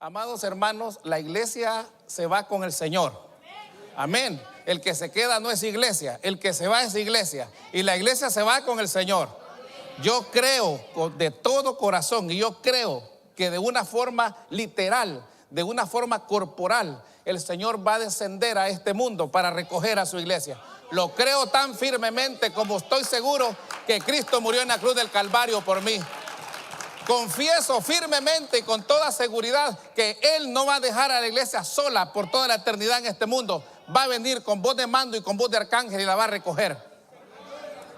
Amados hermanos, la iglesia se va con el Señor. Amén. El que se queda no es iglesia, el que se va es iglesia. Y la iglesia se va con el Señor. Yo creo de todo corazón, y yo creo que de una forma literal, de una forma corporal, el Señor va a descender a este mundo para recoger a su iglesia. Lo creo tan firmemente como estoy seguro que Cristo murió en la cruz del Calvario por mí. Confieso firmemente y con toda seguridad que Él no va a dejar a la iglesia sola por toda la eternidad en este mundo. Va a venir con voz de mando y con voz de arcángel y la va a recoger.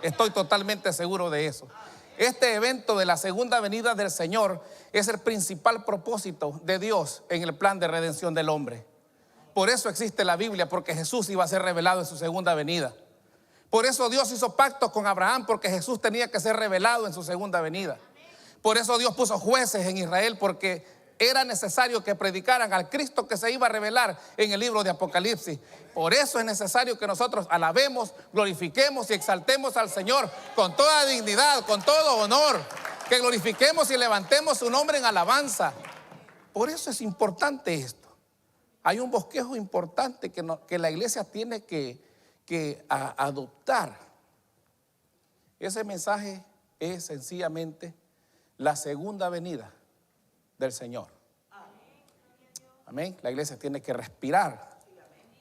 Estoy totalmente seguro de eso. Este evento de la segunda venida del Señor es el principal propósito de Dios en el plan de redención del hombre. Por eso existe la Biblia, porque Jesús iba a ser revelado en su segunda venida. Por eso Dios hizo pactos con Abraham, porque Jesús tenía que ser revelado en su segunda venida. Por eso Dios puso jueces en Israel, porque era necesario que predicaran al Cristo que se iba a revelar en el libro de Apocalipsis. Por eso es necesario que nosotros alabemos, glorifiquemos y exaltemos al Señor con toda dignidad, con todo honor. Que glorifiquemos y levantemos su nombre en alabanza. Por eso es importante esto. Hay un bosquejo importante que la iglesia tiene que adoptar. Ese mensaje es sencillamente la segunda venida del Señor. Amén. La iglesia tiene que respirar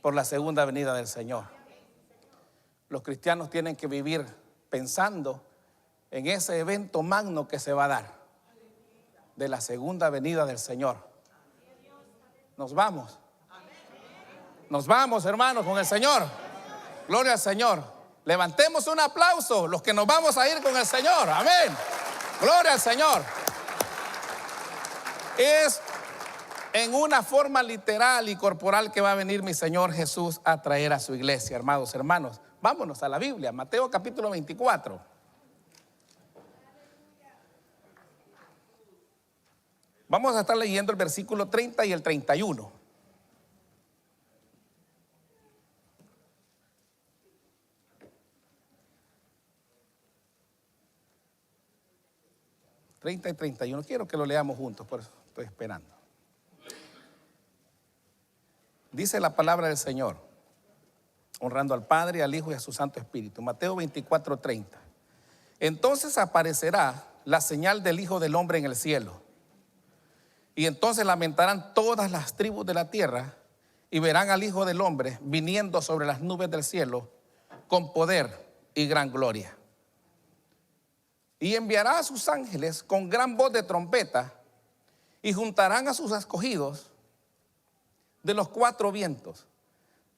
por la segunda venida del Señor. Los cristianos tienen que vivir pensando en ese evento magno que se va a dar de la segunda venida del Señor. Nos vamos. Nos vamos, hermanos, con el Señor. Gloria al Señor. Levantemos un aplauso los que nos vamos a ir con el Señor. Amén. Gloria al Señor. Es en una forma literal y corporal que va a venir mi Señor Jesús a traer a su iglesia, hermanos, hermanos. Vámonos a la Biblia, Mateo capítulo 24. Vamos a estar leyendo el versículo 30 y el 31. Y 31. Quiero que lo leamos juntos, por eso estoy esperando. Dice la palabra del Señor, honrando al Padre, al Hijo y a su Santo Espíritu. Mateo 24, 30. Entonces aparecerá la señal del Hijo del Hombre en el cielo. Y entonces lamentarán todas las tribus de la tierra y verán al Hijo del Hombre viniendo sobre las nubes del cielo con poder y gran gloria. Y enviará a sus ángeles con gran voz de trompeta y juntarán a sus escogidos de los cuatro vientos,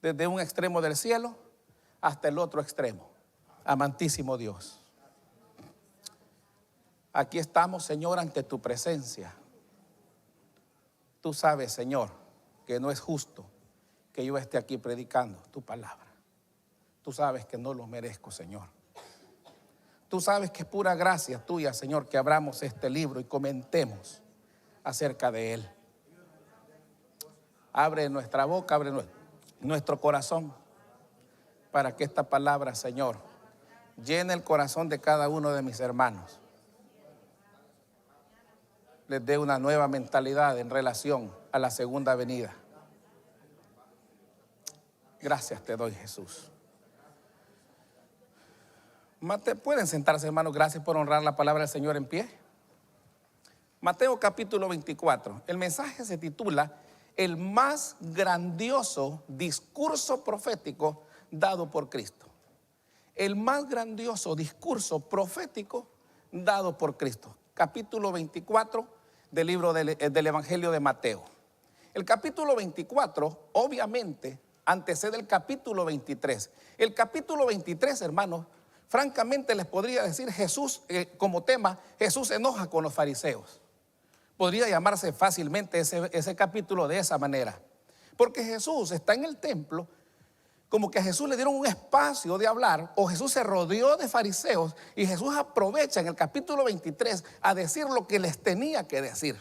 desde un extremo del cielo hasta el otro extremo. Amantísimo Dios, aquí estamos, Señor, ante tu presencia. Tú sabes, Señor, que no es justo que yo esté aquí predicando tu palabra. Tú sabes que no lo merezco, Señor. Tú sabes que es pura gracia tuya, Señor, que abramos este libro y comentemos acerca de él. Abre nuestra boca, abre nuestro corazón para que esta palabra, Señor, llene el corazón de cada uno de mis hermanos. Les dé una nueva mentalidad en relación a la segunda venida. Gracias te doy, Jesús. Pueden sentarse, hermanos. Gracias por honrar la palabra del Señor en pie. Mateo capítulo 24. El mensaje se titula el más grandioso discurso profético dado por Cristo. El más grandioso discurso profético dado por Cristo. Capítulo 24 del libro del Evangelio de Mateo. El capítulo 24 obviamente antecede el capítulo 23. El capítulo 23, hermanos, francamente les podría decir Jesús, como tema, Jesús se enoja con los fariseos. Podría llamarse fácilmente ese capítulo de esa manera. Porque Jesús está en el templo, como que a Jesús le dieron un espacio de hablar, o Jesús se rodeó de fariseos, y Jesús aprovecha en el capítulo 23 a decir lo que les tenía que decir.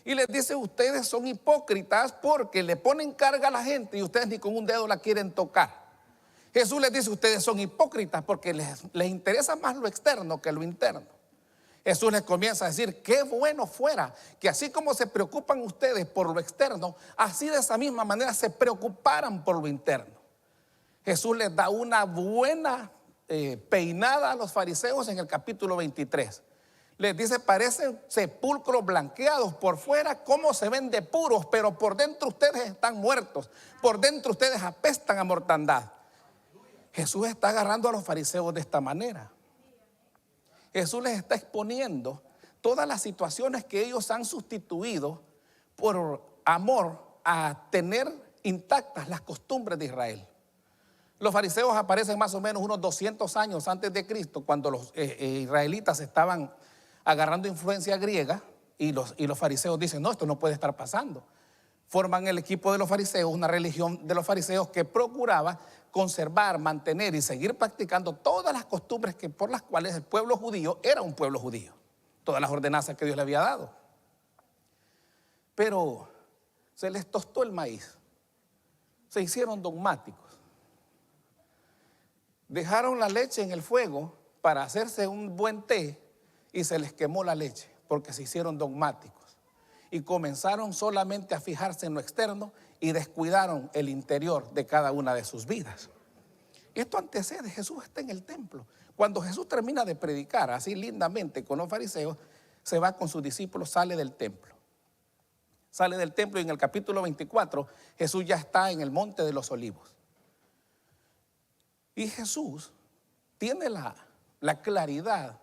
Y les dice, ustedes son hipócritas porque le ponen carga a la gente y ustedes ni con un dedo la quieren tocar. Jesús les dice, ustedes son hipócritas porque les interesa más lo externo que lo interno. Jesús les comienza a decir, qué bueno fuera que así como se preocupan ustedes por lo externo, así de esa misma manera se preocuparan por lo interno. Jesús les da una buena peinada a los fariseos en el capítulo 23. Les dice, parecen sepulcros blanqueados por fuera, como se ven de puros, pero por dentro ustedes están muertos, por dentro ustedes apestan a mortandad. Jesús está agarrando a los fariseos de esta manera. Jesús les está exponiendo todas las situaciones que ellos han sustituido por amor a tener intactas las costumbres de Israel. Los fariseos aparecen más o menos unos 200 años antes de Cristo, cuando los israelitas estaban agarrando influencia griega y los fariseos dicen, no, esto no puede estar pasando. Forman el equipo de los fariseos, una religión de los fariseos que procuraba conservar, mantener y seguir practicando todas las costumbres por las cuales el pueblo judío era un pueblo judío. Todas las ordenanzas que Dios le había dado. Pero se les tostó el maíz. Se hicieron dogmáticos. Dejaron la leche en el fuego para hacerse un buen té y se les quemó la leche porque se hicieron dogmáticos. Y comenzaron solamente a fijarse en lo externo y descuidaron el interior de cada una de sus vidas. Esto antecede, Jesús está en el templo. Cuando Jesús termina de predicar así lindamente con los fariseos, se va con sus discípulos, sale del templo. Sale del templo y en el capítulo 24 Jesús ya está en el monte de los olivos. Y Jesús tiene la claridad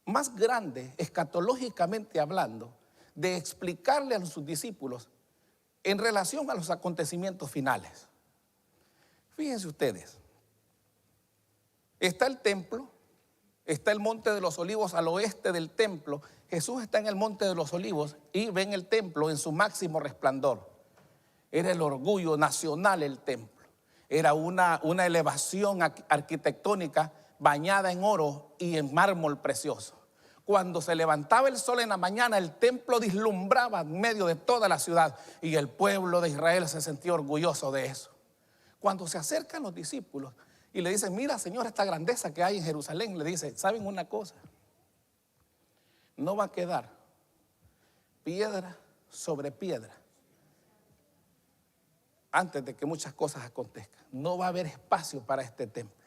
más grande, escatológicamente hablando, de explicarle a sus discípulos en relación a los acontecimientos finales. Fíjense ustedes, está el templo, está el monte de los olivos al oeste del templo. Jesús está en el monte de los olivos y ven el templo en su máximo resplandor. Era el orgullo nacional el templo. Era una elevación arquitectónica bañada en oro y en mármol precioso. Cuando se levantaba el sol en la mañana, el templo deslumbraba en medio de toda la ciudad y el pueblo de Israel se sentía orgulloso de eso. Cuando se acercan los discípulos y le dicen, mira Señor, esta grandeza que hay en Jerusalén, le dice, ¿saben una cosa? No va a quedar piedra sobre piedra antes de que muchas cosas acontezcan. No va a haber espacio para este templo.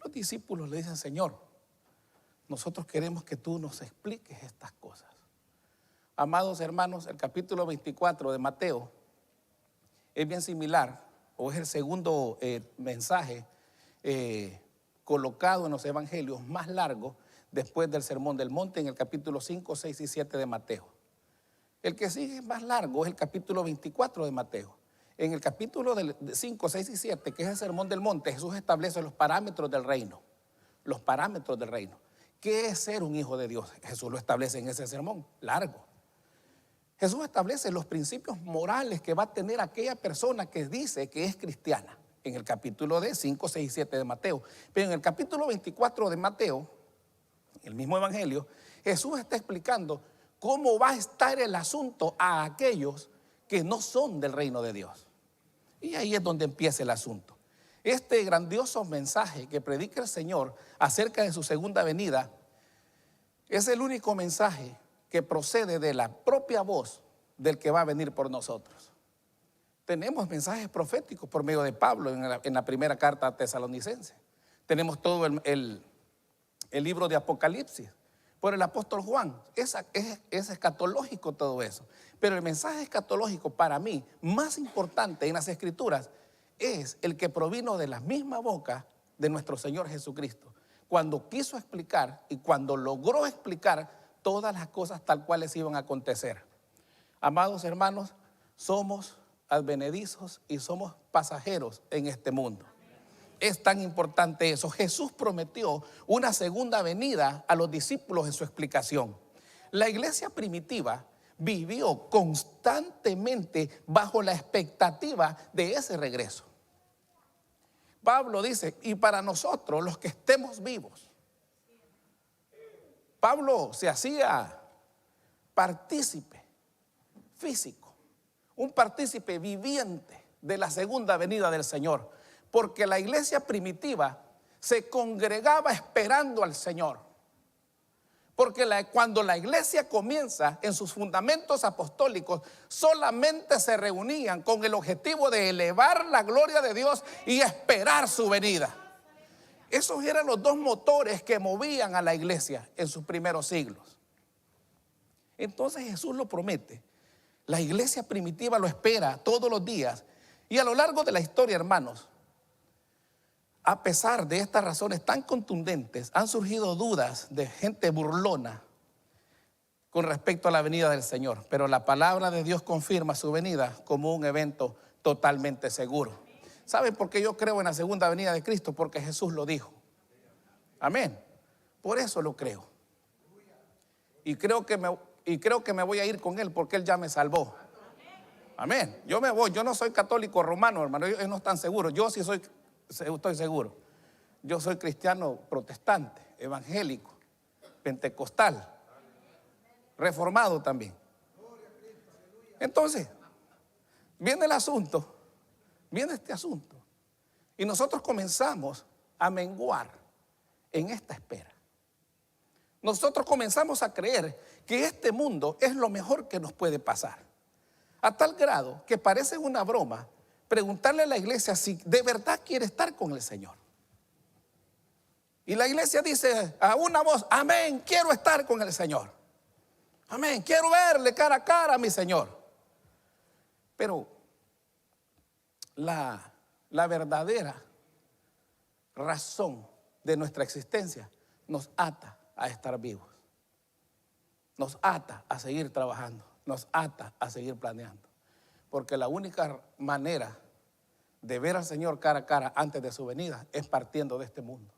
Los discípulos le dicen, Señor, nosotros queremos que tú nos expliques estas cosas. Amados hermanos, el capítulo 24 de Mateo es bien similar, o es el segundo mensaje colocado en los evangelios más largo después del Sermón del Monte, en el capítulo 5, 6 y 7 de Mateo. El que sigue más largo es el capítulo 24 de Mateo. En el capítulo 5, 6 y 7, que es el Sermón del Monte, Jesús establece los parámetros del reino. Los parámetros del reino. ¿Qué es ser un hijo de Dios? Jesús lo establece en ese sermón largo. Jesús establece los principios morales que va a tener aquella persona que dice que es cristiana. En el capítulo 5, 6 y 7 de Mateo. Pero en el capítulo 24 de Mateo, el mismo evangelio, Jesús está explicando cómo va a estar el asunto a aquellos que no son del reino de Dios. Y ahí es donde empieza el asunto. Este grandioso mensaje que predica el Señor acerca de su segunda venida es el único mensaje que procede de la propia voz del que va a venir por nosotros. Tenemos mensajes proféticos por medio de Pablo en la primera carta a Tesalonicenses. Tenemos todo el libro de Apocalipsis por el apóstol Juan. Es escatológico todo eso. Pero el mensaje escatológico para mí más importante en las Escrituras es el que provino de la misma boca de nuestro Señor Jesucristo, cuando quiso explicar y cuando logró explicar todas las cosas tal cuales iban a acontecer. Amados hermanos, somos advenedizos y somos pasajeros en este mundo. Es tan importante eso. Jesús prometió una segunda venida a los discípulos en su explicación. La iglesia primitiva vivió constantemente bajo la expectativa de ese regreso. Pablo dice, y para nosotros los que estemos vivos. Pablo se hacía partícipe físico, un partícipe viviente de la segunda venida del Señor, porque la iglesia primitiva se congregaba esperando al Señor. Porque cuando la iglesia comienza en sus fundamentos apostólicos, solamente se reunían con el objetivo de elevar la gloria de Dios y esperar su venida. Esos eran los dos motores que movían a la iglesia en sus primeros siglos. Entonces Jesús lo promete. La iglesia primitiva lo espera todos los días. Y a lo largo de la historia, hermanos, a pesar de estas razones tan contundentes, han surgido dudas de gente burlona con respecto a la venida del Señor. Pero la palabra de Dios confirma su venida como un evento totalmente seguro. ¿Saben por qué yo creo en la segunda venida de Cristo? Porque Jesús lo dijo. Amén. Por eso lo creo. Y creo que me voy a ir con Él porque Él ya me salvó. Amén. Yo me voy. Yo no soy católico romano, hermano. Ellos no están seguros. Yo sí estoy seguro. Yo soy cristiano protestante, evangélico, pentecostal, reformado también. Entonces, viene este asunto. Y nosotros comenzamos a menguar en esta espera. Nosotros comenzamos a creer que este mundo es lo mejor que nos puede pasar. A tal grado que parece una broma preguntarle a la iglesia si de verdad quiere estar con el Señor. Y la iglesia dice a una voz: amén, quiero estar con el Señor. Amén, quiero verle cara a cara a mi Señor. Pero la verdadera razón de nuestra existencia nos ata a estar vivos. Nos ata a seguir trabajando. Nos ata a seguir planeando. Porque la única manera de ver al Señor cara a cara antes de su venida es partiendo de este mundo.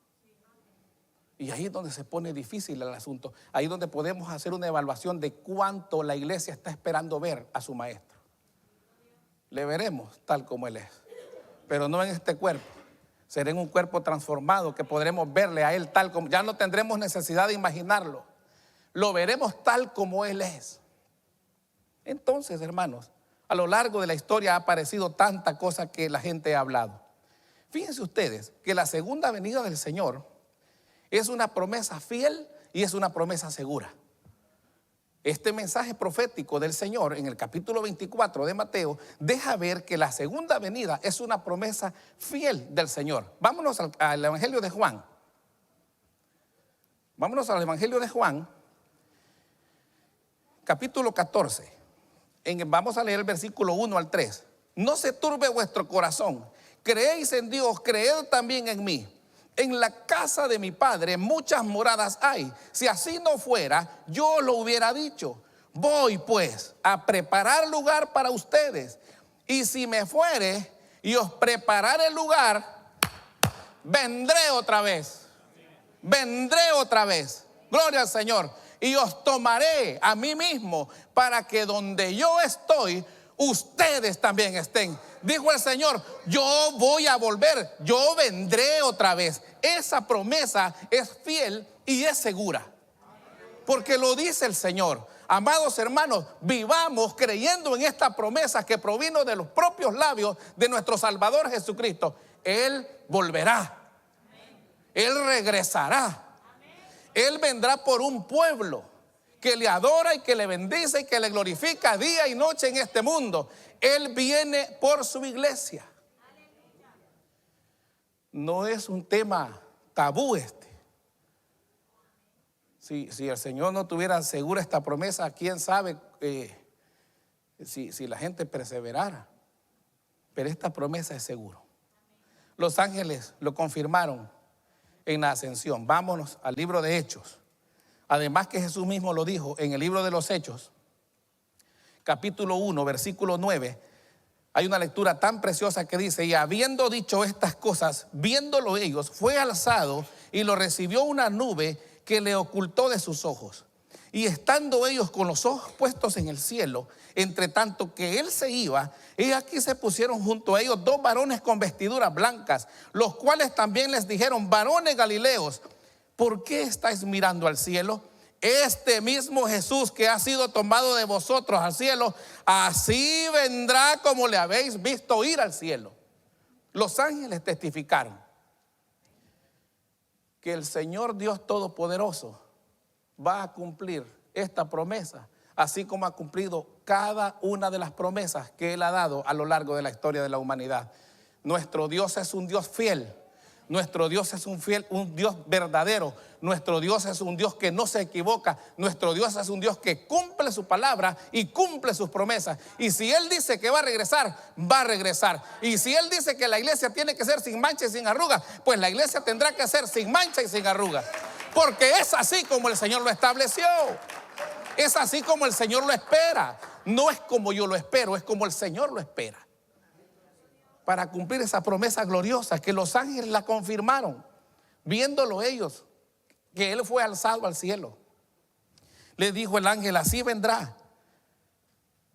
Y ahí es donde se pone difícil el asunto. Ahí es donde podemos hacer una evaluación de cuánto la iglesia está esperando ver a su maestro. Le veremos tal como Él es, pero no en este cuerpo. Será en un cuerpo transformado que podremos verle a Él tal como. Ya no tendremos necesidad de imaginarlo. Lo veremos tal como Él es. Entonces, hermanos, a lo largo de la historia ha aparecido tanta cosa que la gente ha hablado. Fíjense ustedes que la segunda venida del Señor es una promesa fiel y es una promesa segura. Este mensaje profético del Señor en el capítulo 24 de Mateo deja ver que la segunda venida es una promesa fiel del Señor. Vámonos al Evangelio de Juan. Vámonos al Evangelio de Juan, capítulo 14. Vamos a leer el versículo 1 al 3. No se turbe vuestro corazón. Creéis en Dios, creed también en mí. En la casa de mi Padre muchas moradas hay. Si así no fuera, yo lo hubiera dicho. Voy pues a preparar lugar para ustedes. Y si me fuere y os prepararé el lugar, vendré otra vez. Vendré otra vez. Gloria al Señor. Y os tomaré a mí mismo para que donde yo estoy, ustedes también estén. Dijo el Señor: yo voy a volver, yo vendré otra vez. Esa promesa es fiel y es segura, porque lo dice el Señor. Amados hermanos, vivamos creyendo en esta promesa que provino de los propios labios de nuestro Salvador Jesucristo. Él volverá, Él regresará. Él vendrá por un pueblo que le adora y que le bendice y que le glorifica día y noche en este mundo. Él viene por su iglesia. No es un tema tabú este. Si el Señor no tuviera segura esta promesa, quién sabe si la gente perseverara. Pero esta promesa es segura. Los ángeles lo confirmaron en la ascensión. Vámonos al libro de Hechos. Además que Jesús mismo lo dijo en el libro de los Hechos, capítulo 1, versículo 9. Hay una lectura tan preciosa que dice: y habiendo dicho estas cosas, viéndolo ellos, fue alzado y lo recibió una nube que le ocultó de sus ojos. Y estando ellos con los ojos puestos en el cielo, entre tanto que él se iba, y aquí se pusieron junto a ellos dos varones con vestiduras blancas, los cuales también les dijeron: varones galileos, ¿por qué estáis mirando al cielo? Este mismo Jesús que ha sido tomado de vosotros al cielo, así vendrá como le habéis visto ir al cielo. Los ángeles testificaron que el Señor Dios Todopoderoso va a cumplir esta promesa, así como ha cumplido cada una de las promesas que Él ha dado a lo largo de la historia de la humanidad. Nuestro Dios es un Dios fiel. Nuestro Dios es un Dios verdadero. Nuestro Dios es un Dios que no se equivoca. Nuestro Dios es un Dios que cumple su palabra y cumple sus promesas. Y si Él dice que va a regresar, va a regresar. Y si Él dice que la iglesia tiene que ser sin mancha y sin arruga, pues la iglesia tendrá que ser sin mancha y sin arruga. Porque es así como el Señor lo estableció. Es así como el Señor lo espera. No es como yo lo espero, es como el Señor lo espera. Para cumplir esa promesa gloriosa que los ángeles la confirmaron, viéndolo ellos, que Él fue alzado al cielo. Le dijo el ángel, así vendrá.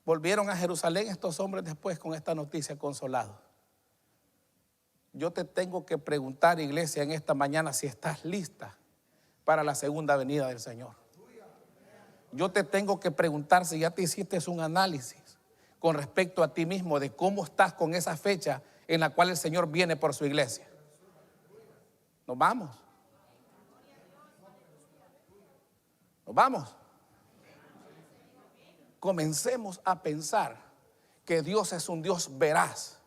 Volvieron a Jerusalén estos hombres después con esta noticia consolados. Yo te tengo que preguntar, iglesia, en esta mañana si estás lista para la segunda venida del Señor. Yo te tengo que preguntar si ya te hiciste un análisis con respecto a ti mismo de cómo estás con esa fecha en la cual el Señor viene por su iglesia. Nos vamos. Nos vamos. Comencemos a pensar que Dios es un Dios veraz.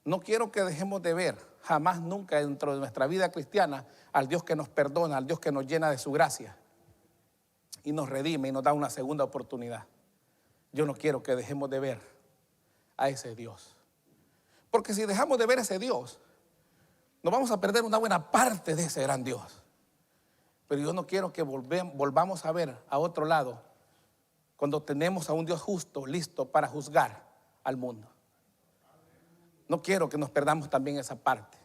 No quiero que dejemos de ver jamás nunca dentro de nuestra vida cristiana al Dios que nos perdona, al Dios que nos llena de su gracia y nos redime y nos da una segunda oportunidad. Yo no quiero que dejemos de ver a ese Dios. Porque si dejamos de ver a ese Dios, nos vamos a perder una buena parte de ese gran Dios. Pero yo no quiero que volvamos a ver a otro lado cuando tenemos a un Dios justo, listo para juzgar al mundo. No quiero que nos perdamos también esa parte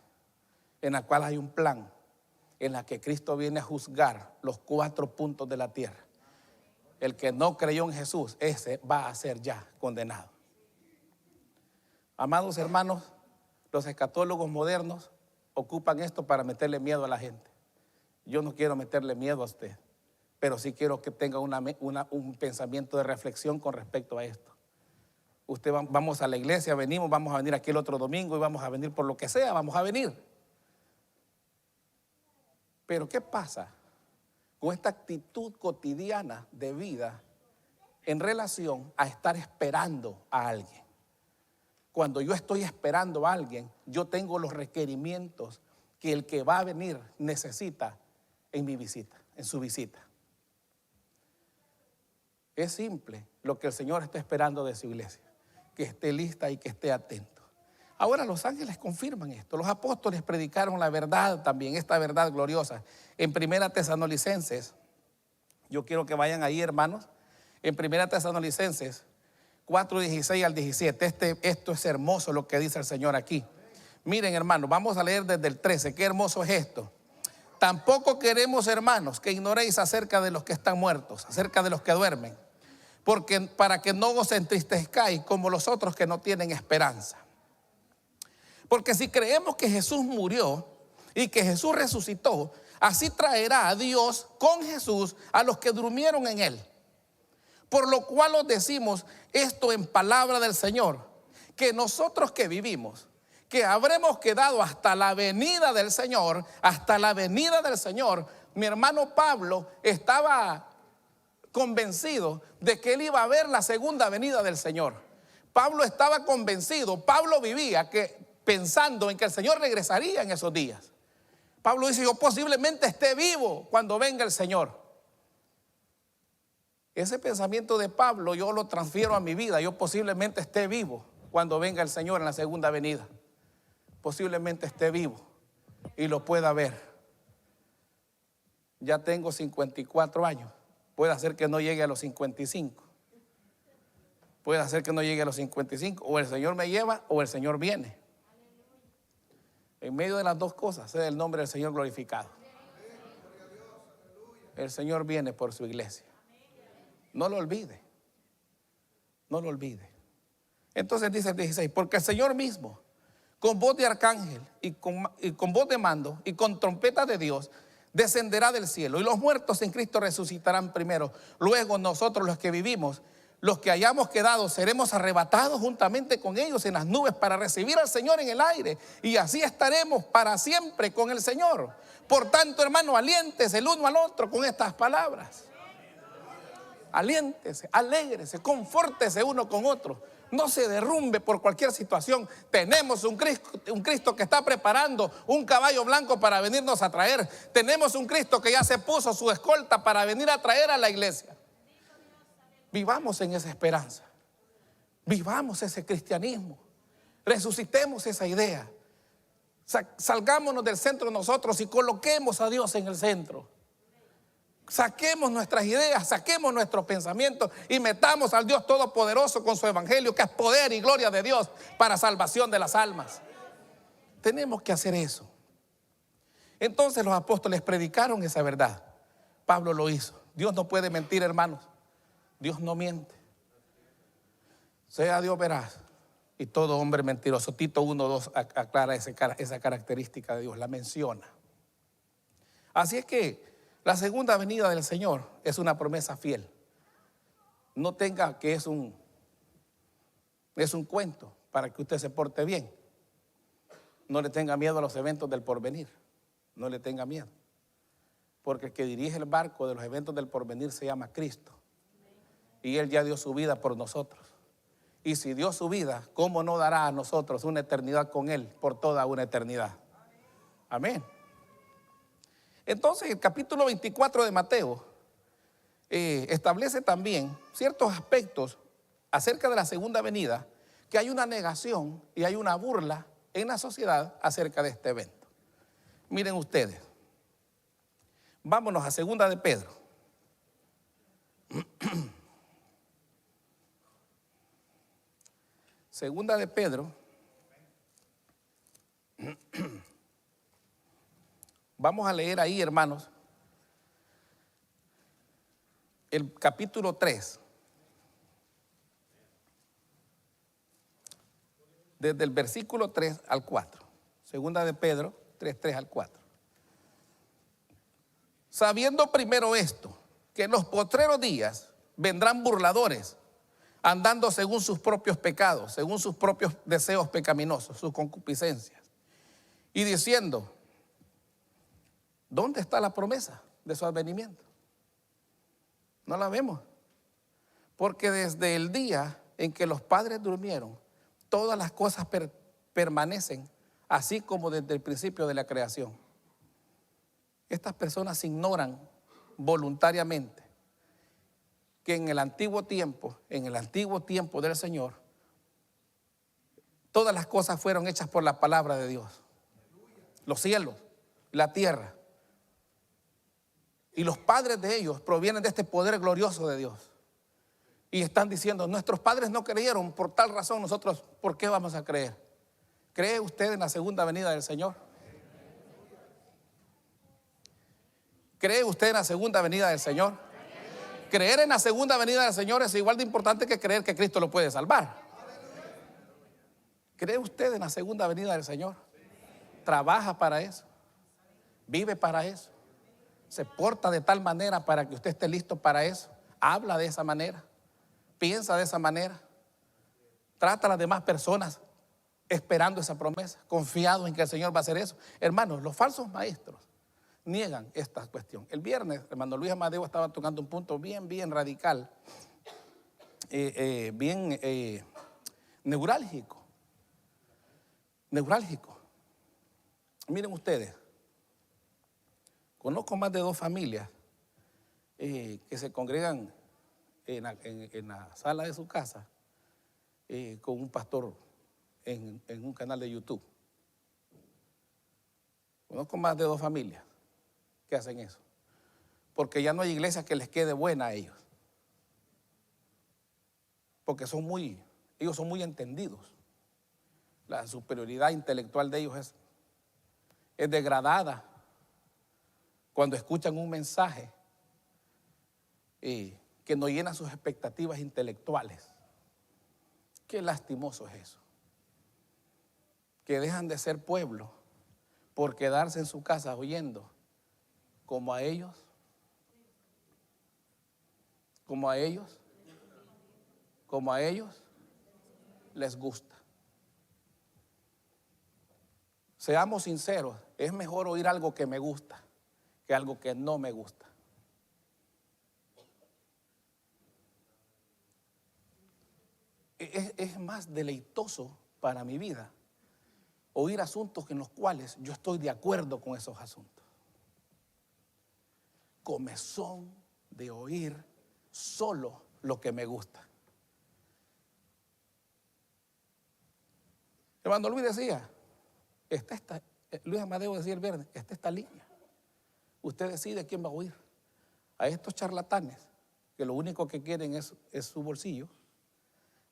en la cual hay un plan en la que Cristo viene a juzgar los 4 puntos de la tierra. El que no creyó en Jesús, ese va a ser ya condenado. Amados hermanos, los escatólogos modernos ocupan esto para meterle miedo a la gente. Yo no quiero meterle miedo a usted, pero sí quiero que tenga un pensamiento de reflexión con respecto a esto. Vamos a la iglesia, vamos a venir aquí el otro domingo y vamos a venir por lo que sea, vamos a venir. Pero ¿qué pasa con esta actitud cotidiana de vida en relación a estar esperando a alguien? Cuando yo estoy esperando a alguien, yo tengo los requerimientos que el que va a venir necesita en mi visita, en su visita. Es simple lo que el Señor está esperando de su iglesia, que esté lista y que esté atento. Ahora los ángeles confirman esto. Los apóstoles predicaron la verdad también, esta verdad gloriosa. En 1 Tesalonicenses, yo quiero que vayan ahí, hermanos, en 1 Tesalonicenses 4:16 al 17. Esto es hermoso lo que dice el Señor aquí. Miren, hermanos, vamos a leer desde el 13. Qué hermoso es esto. Tampoco queremos, hermanos, que ignoréis acerca de los que están muertos, acerca de los que duermen, porque para que no os entristezcáis como los otros que no tienen esperanza. Porque si creemos que Jesús murió y que Jesús resucitó, así traerá a Dios con Jesús a los que durmieron en Él. Por lo cual os decimos esto en palabra del Señor, que nosotros que vivimos, que habremos quedado hasta la venida del Señor, mi hermano Pablo estaba convencido de que él iba a ver la segunda venida del Señor. Pablo estaba convencido, Pablo vivía pensando en que el Señor regresaría en esos días. Pablo dice, yo posiblemente esté vivo cuando venga el Señor. Ese pensamiento de Pablo yo lo transfiero a mi vida. Yo posiblemente esté vivo cuando venga el Señor en la segunda venida. Posiblemente esté vivo y lo pueda ver. Ya tengo 54 años. Puede ser que no llegue a los 55. Puede ser que no llegue a los 55. O el Señor me lleva o el Señor viene. En medio de las dos cosas, sea el nombre del Señor glorificado. El Señor viene por su iglesia. No lo olvide. No lo olvide. Entonces dice el 16, porque el Señor mismo, con voz de arcángel y con voz de mando y con trompeta de Dios, descenderá del cielo y los muertos en Cristo resucitarán primero. Luego nosotros los que vivimos los que hayamos quedado seremos arrebatados juntamente con ellos en las nubes para recibir al Señor en el aire, y así estaremos para siempre con el Señor. Por tanto, hermano, aliéntese el uno al otro con estas palabras. Aliéntese, alégrese, confórtese uno con otro. No se derrumbe por cualquier situación. Tenemos un Cristo que está preparando un caballo blanco para venirnos a traer. Tenemos un Cristo que ya se puso su escolta para venir a traer a la iglesia. Vivamos en esa esperanza. Vivamos ese cristianismo. Resucitemos esa idea. Salgámonos del centro nosotros y coloquemos a Dios en el centro. Saquemos nuestras ideas, saquemos nuestros pensamientos y metamos al Dios Todopoderoso con su evangelio, que es poder y gloria de Dios para salvación de las almas. Tenemos que hacer eso. Entonces los apóstoles predicaron esa verdad. Pablo lo hizo. Dios no puede mentir, hermanos. Dios no miente. Sea Dios veraz y todo hombre mentiroso. Tito 1:2 aclara esa característica de Dios, la menciona. Así es que la segunda venida del Señor es una promesa fiel. No tenga que es un cuento para que usted se porte bien. No le tenga miedo a los eventos del porvenir. No le tenga miedo. Porque el que dirige el barco de los eventos del porvenir se llama Cristo. Y Él ya dio su vida por nosotros. Y si dio su vida, ¿cómo no dará a nosotros una eternidad con Él por toda una eternidad? Amén. Entonces el capítulo 24 de Mateo establece también ciertos aspectos acerca de la segunda venida, que hay una negación y hay una burla en la sociedad acerca de este evento. Miren ustedes, vámonos a segunda de Pedro. Segunda de Pedro. Vamos a leer ahí, hermanos, el capítulo 3. Desde el versículo 3 al 4. Segunda de Pedro 3 al 4. Sabiendo primero esto, que en los postreros días vendrán burladores, andando según sus propios pecados, según sus propios deseos pecaminosos, sus concupiscencias, y diciendo: ¿dónde está la promesa de su advenimiento? No la vemos. Porque desde el día en que los padres durmieron, todas las cosas permanecen así como desde el principio de la creación. Estas personas ignoran voluntariamente que en el antiguo tiempo del Señor, todas las cosas fueron hechas por la palabra de Dios. Los cielos, la tierra. Y los padres de ellos provienen de este poder glorioso de Dios. Y están diciendo: nuestros padres no creyeron, por tal razón nosotros, ¿por qué vamos a creer? ¿Cree usted en la segunda venida del Señor? ¿Cree usted en la segunda venida del Señor? Creer en la segunda venida del Señor es igual de importante que creer que Cristo lo puede salvar. ¿Cree usted en la segunda venida del Señor? ¿Trabaja para eso? ¿Vive para eso? ¿Se porta de tal manera para que usted esté listo para eso? ¿Habla de esa manera? ¿Piensa de esa manera? ¿Trata a las demás personas esperando esa promesa, confiado en que el Señor va a hacer eso? Hermanos, los falsos maestros niegan esta cuestión. El viernes, hermano Luis Amadeo estaba tocando un punto bien radical, bien neurálgico. Miren ustedes, conozco más de 2 familias que se congregan en la sala de su casa con un pastor en un canal de YouTube. Conozco más de 2 familias que hacen eso, porque ya no hay iglesia que les quede buena a ellos, porque ellos son muy entendidos. La superioridad intelectual de ellos es degradada cuando escuchan un mensaje que no llena sus expectativas intelectuales. Qué lastimoso es eso, que dejan de ser pueblo por quedarse en su casa oyendo como a ellos como a ellos les gusta. Seamos sinceros, es mejor oír algo que me gusta que algo que no me gusta. Es más deleitoso para mi vida oír asuntos en los cuales yo estoy de acuerdo con esos asuntos. Comezón de oír solo lo que me gusta. Hermano Luis decía, Luis Amadeo decía el viernes, esta línea. Usted decide quién va a oír. A estos charlatanes, que lo único que quieren es su bolsillo.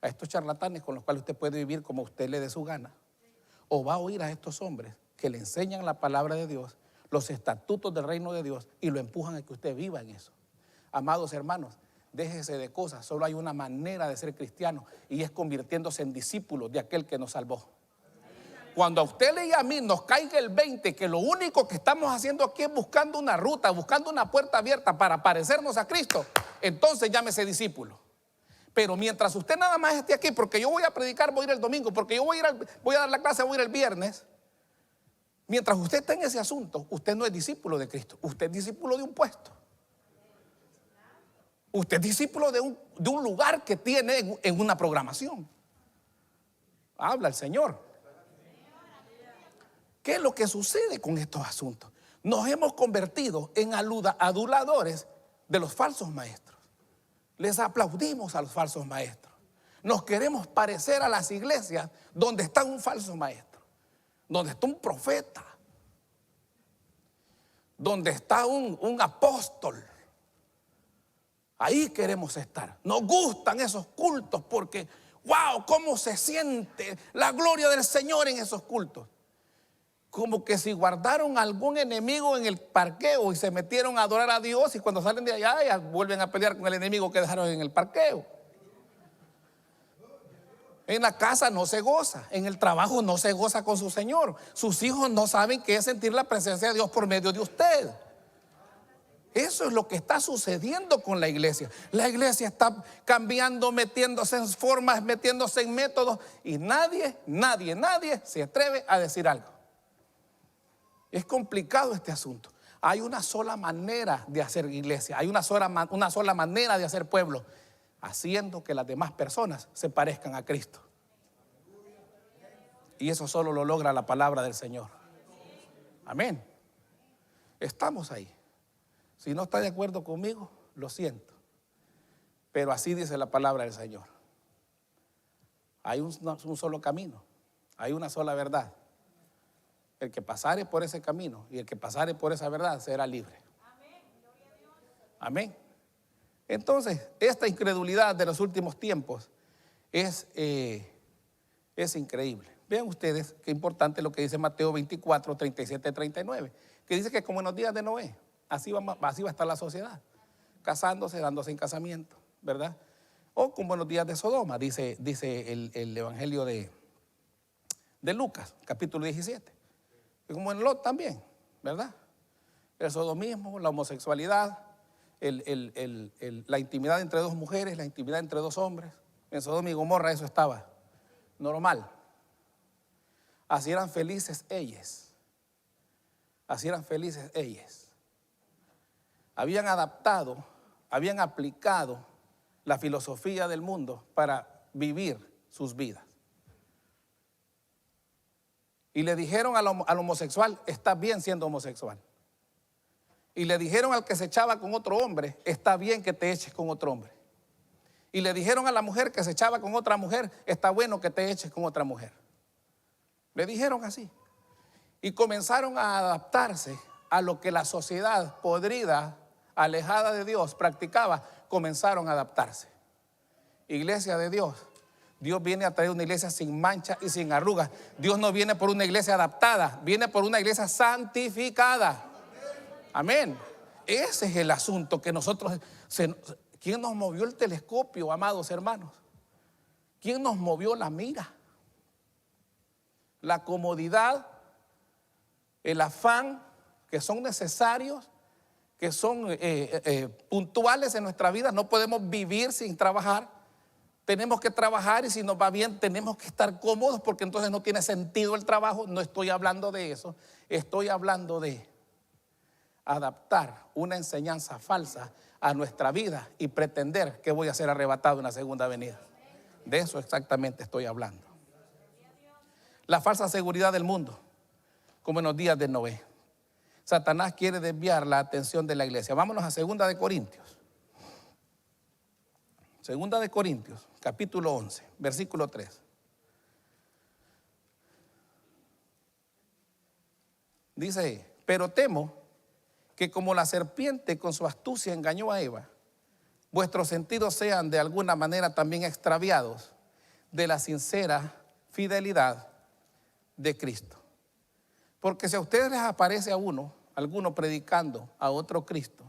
A estos charlatanes con los cuales usted puede vivir como usted le dé su gana. O va a oír a estos hombres que le enseñan la palabra de Dios, los estatutos del reino de Dios, y lo empujan a que usted viva en eso. Amados hermanos, déjese de cosas. Solo hay una manera de ser cristiano, y es convirtiéndose en discípulos de aquel que nos salvó. Cuando a usted y a mí nos caiga el 20 que lo único que estamos haciendo aquí es buscando una ruta, buscando una puerta abierta para parecernos a Cristo, entonces llámese discípulo. Pero mientras usted nada más esté aquí, porque yo voy a predicar, voy a ir el domingo, porque yo voy a dar la clase, voy a ir el viernes, mientras usted está en ese asunto, usted no es discípulo de Cristo, usted es discípulo de un puesto. Usted es discípulo de un lugar que tiene en una programación. Habla el Señor. ¿Qué es lo que sucede con estos asuntos? Nos hemos convertido en aduladores de los falsos maestros. Les aplaudimos a los falsos maestros. Nos queremos parecer a las iglesias donde está un falso maestro, donde está un profeta, donde está un apóstol. Ahí queremos estar. Nos gustan esos cultos porque, wow, cómo se siente la gloria del Señor en esos cultos. Como que si guardaron algún enemigo en el parqueo y se metieron a adorar a Dios, y cuando salen de allá ya vuelven a pelear con el enemigo que dejaron en el parqueo. En la casa no se goza, en el trabajo no se goza con su Señor. Sus hijos no saben qué es sentir la presencia de Dios por medio de usted. Eso es lo que está sucediendo con la iglesia. La iglesia está cambiando, metiéndose en formas, metiéndose en métodos, y nadie se atreve a decir algo. Es complicado este asunto. Hay una sola manera de hacer iglesia, hay una sola manera de hacer pueblo, haciendo que las demás personas se parezcan a Cristo. Y eso solo lo logra la palabra del Señor. Amén. Estamos ahí. Si no está de acuerdo conmigo, lo siento, pero así dice la palabra del Señor. Hay un solo camino, hay una sola verdad. El que pasare por ese camino y el que pasare por esa verdad será libre. Amén. Entonces, esta incredulidad de los últimos tiempos es increíble. Vean ustedes qué importante lo que dice Mateo 24, 37, 39, que dice que como en los días de Noé, así va a estar la sociedad, casándose, dándose en casamiento, ¿verdad? O como en los días de Sodoma, dice el Evangelio de Lucas, capítulo 17. Y como en Lot también, ¿verdad? El sodomismo, la homosexualidad, la intimidad entre dos mujeres, la intimidad entre dos hombres. En Sodoma y Gomorra eso estaba normal. Así eran felices ellas. Así eran felices ellas. Habían adaptado, habían aplicado la filosofía del mundo para vivir sus vidas. Y le dijeron al homosexual, está bien siendo homosexual. Y le dijeron al que se echaba con otro hombre, está bien que te eches con otro hombre. Y le dijeron a la mujer que se echaba con otra mujer, está bueno que te eches con otra mujer. Le dijeron así. Y comenzaron a adaptarse a lo que la sociedad podrida, alejada de Dios, practicaba. Comenzaron a adaptarse. Iglesia de Dios, Dios viene a traer una iglesia sin mancha y sin arrugas. Dios no viene por una iglesia adaptada, viene por una iglesia santificada. Amén. Ese es el asunto que nosotros... ¿Quién nos movió el telescopio, amados hermanos? ¿Quién nos movió la mira? La comodidad, el afán, que son necesarios, que son puntuales en nuestra vida. No podemos vivir sin trabajar. tenemos que trabajar y si nos va bien tenemos que estar cómodos porque entonces no tiene sentido el trabajo. No estoy hablando de eso, estoy hablando de adaptar una enseñanza falsa a nuestra vida y pretender que voy a ser arrebatado en la segunda venida. De eso exactamente estoy hablando. La falsa seguridad del mundo, como en los días de Noé. Satanás quiere desviar la atención de la iglesia. Vámonos a 2 de Corintios. 2 de Corintios, capítulo 11, versículo 3. Dice, pero temo que como la serpiente con su astucia engañó a Eva, vuestros sentidos sean de alguna manera también extraviados de la sincera fidelidad de Cristo. Porque si a ustedes les aparece alguno predicando a otro Cristo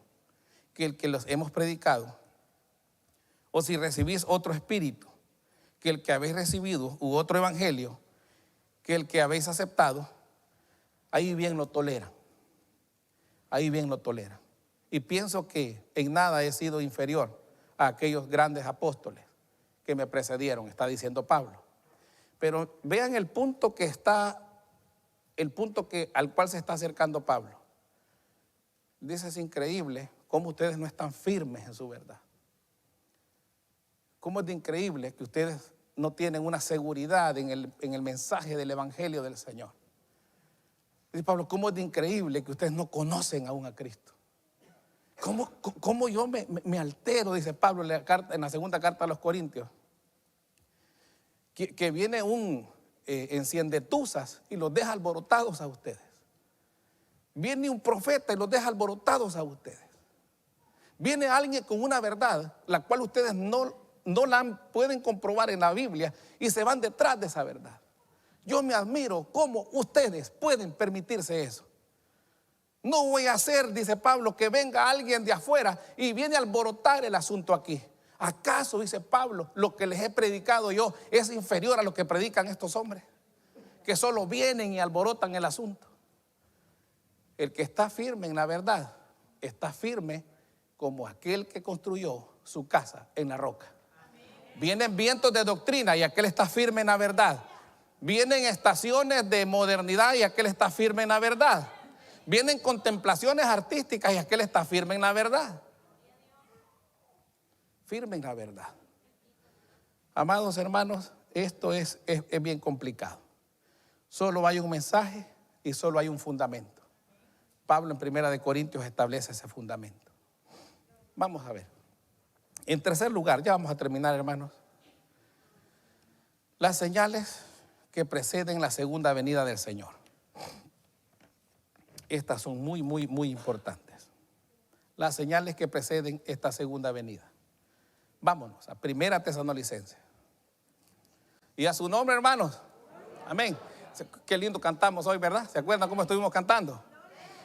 que el que los hemos predicado, o si recibís otro espíritu que el que habéis recibido, u otro evangelio que el que habéis aceptado, ahí bien lo toleran. Ahí bien lo toleran. Y pienso que en nada he sido inferior a aquellos grandes apóstoles que me precedieron, está diciendo Pablo. Pero vean el punto al cual se está acercando Pablo. Dice, es increíble cómo ustedes no están firmes en su verdad. Cómo es de increíble que ustedes no tienen una seguridad en el mensaje del evangelio del Señor. Dice Pablo, cómo es de increíble que ustedes no conocen aún a Cristo. ¿Cómo yo me altero, dice Pablo en la segunda carta a los Corintios, que viene un enciendetuzas y los deja alborotados a ustedes. Viene un profeta y los deja alborotados a ustedes. Viene alguien con una verdad, la cual ustedes no la pueden comprobar en la Biblia y se van detrás de esa verdad. Yo me admiro cómo ustedes pueden permitirse eso. No voy a hacer, dice Pablo, que venga alguien de afuera y viene a alborotar el asunto aquí. ¿Acaso, dice Pablo, lo que les he predicado yo es inferior a lo que predican estos hombres? Que solo vienen y alborotan el asunto. El que está firme en la verdad, está firme como aquel que construyó su casa en la roca. Vienen vientos de doctrina y aquel está firme en la verdad. Vienen estaciones de modernidad y aquel está firme en la verdad. Vienen contemplaciones artísticas y aquel está firme en la verdad. Firme en la verdad. Amados hermanos, esto es bien complicado. Solo hay un mensaje y solo hay un fundamento. Pablo en 1 de Corintios establece ese fundamento. Vamos a ver. En tercer lugar, ya vamos a terminar, hermanos. Las señales que preceden la segunda venida del Señor. Estas son muy, muy, muy importantes. Las señales que preceden esta segunda venida. Vámonos a 1 Tesalonicenses. Y a su nombre, hermanos. Amén. Qué lindo cantamos hoy, ¿verdad? ¿Se acuerdan cómo estuvimos cantando?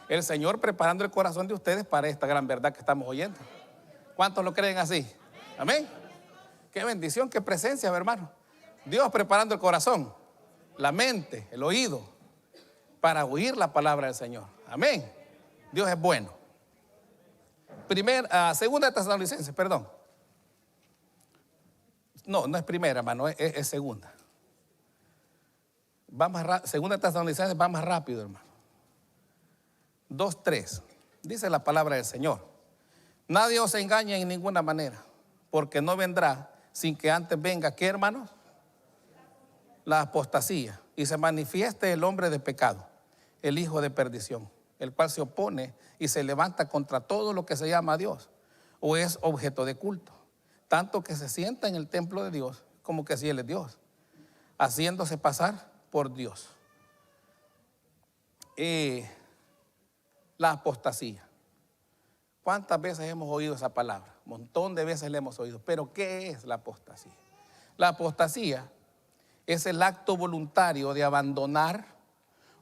El Señor preparando el corazón de ustedes para esta gran verdad que estamos oyendo. ¿Cuántos lo creen así? Amén. Qué bendición, qué presencia, hermano. Dios preparando el corazón, la mente, el oído, para oír la palabra del Señor. Amén. Dios es bueno. Segunda Tesalonicenses, perdón. No es primera, hermano, es segunda. Segunda Tesalonicenses va más rápido, hermano. 2:3. Dice la palabra del Señor. Nadie os engañe en ninguna manera, porque no vendrá sin que antes venga, ¿qué, hermanos? La apostasía, y se manifieste el hombre de pecado, el hijo de perdición, el cual se opone y se levanta contra todo lo que se llama Dios o es objeto de culto, tanto que se sienta en el templo de Dios como que si Él es Dios, haciéndose pasar por Dios. La apostasía. ¿Cuántas veces hemos oído esa palabra? Un montón de veces la hemos oído. Pero ¿qué es la apostasía? La apostasía es el acto voluntario de abandonar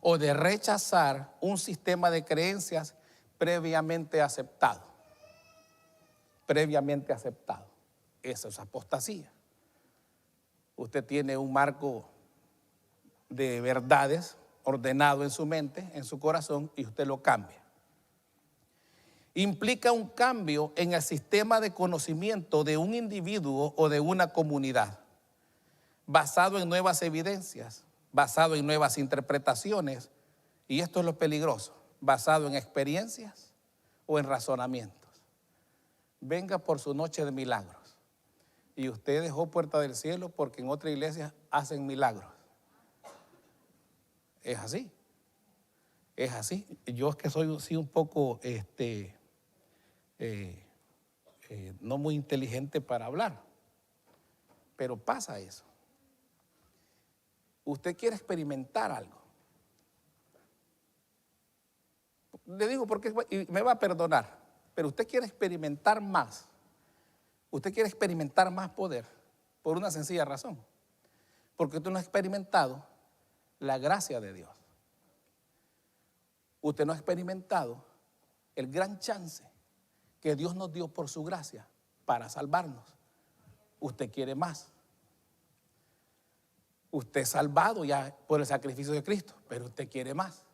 o de rechazar un sistema de creencias previamente aceptado. Previamente aceptado. Eso es apostasía. Usted tiene un marco de verdades ordenado en su mente, en su corazón, y usted lo cambia. implica un cambio en el sistema de conocimiento de un individuo o de una comunidad, basado en nuevas evidencias, basado en nuevas interpretaciones, y esto es lo peligroso, basado en experiencias o en razonamientos. Venga por su noche de milagros y usted dejó Puerta del Cielo porque en otra iglesia hacen milagros. Es así. Es así. Yo es que soy sí, un poco no muy inteligente para hablar, pero pasa eso. Usted quiere experimentar algo. Le digo porque y me va a perdonar, pero usted quiere experimentar más. Usted quiere experimentar más poder por una sencilla razón. Porque usted no ha experimentado la gracia de Dios. Usted no ha experimentado el gran chance que Dios nos dio por su gracia para salvarnos. Usted quiere más. Usted es salvado ya por el sacrificio de Cristo, pero usted quiere más.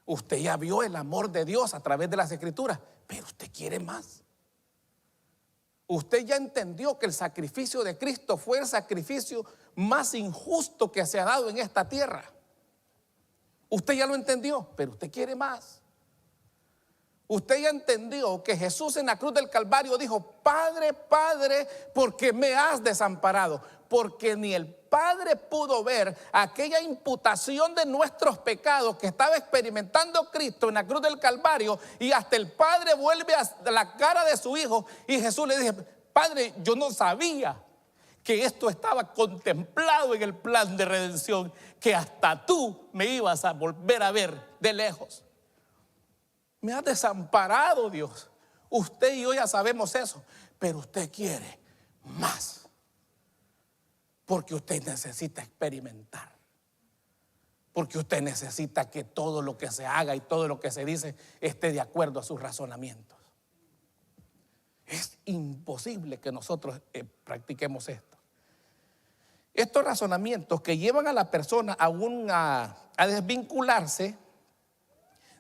Usted ya vio el amor de Dios a través de las Escrituras, pero usted quiere más. Usted ya entendió que el sacrificio de Cristo fue el sacrificio más injusto que se ha dado en esta tierra. Usted ya lo entendió, pero usted quiere más. Usted ya entendió que Jesús en la cruz del Calvario dijo: Padre, Padre, ¿por qué me has desamparado? Porque ni el Padre pudo ver aquella imputación de nuestros pecados que estaba experimentando Cristo en la cruz del Calvario, y hasta el Padre vuelve a la cara de su Hijo y Jesús le dice: Padre, yo no sabía que esto estaba contemplado en el plan de redención, que hasta tú me ibas a volver a ver de lejos. Me has desamparado, Dios. Usted y yo ya sabemos eso, pero usted quiere más, porque usted necesita experimentar, porque usted necesita que todo lo que se haga y todo lo que se dice esté de acuerdo a sus razonamientos. Es imposible que nosotros practiquemos esto. Estos razonamientos que llevan a la persona a desvincularse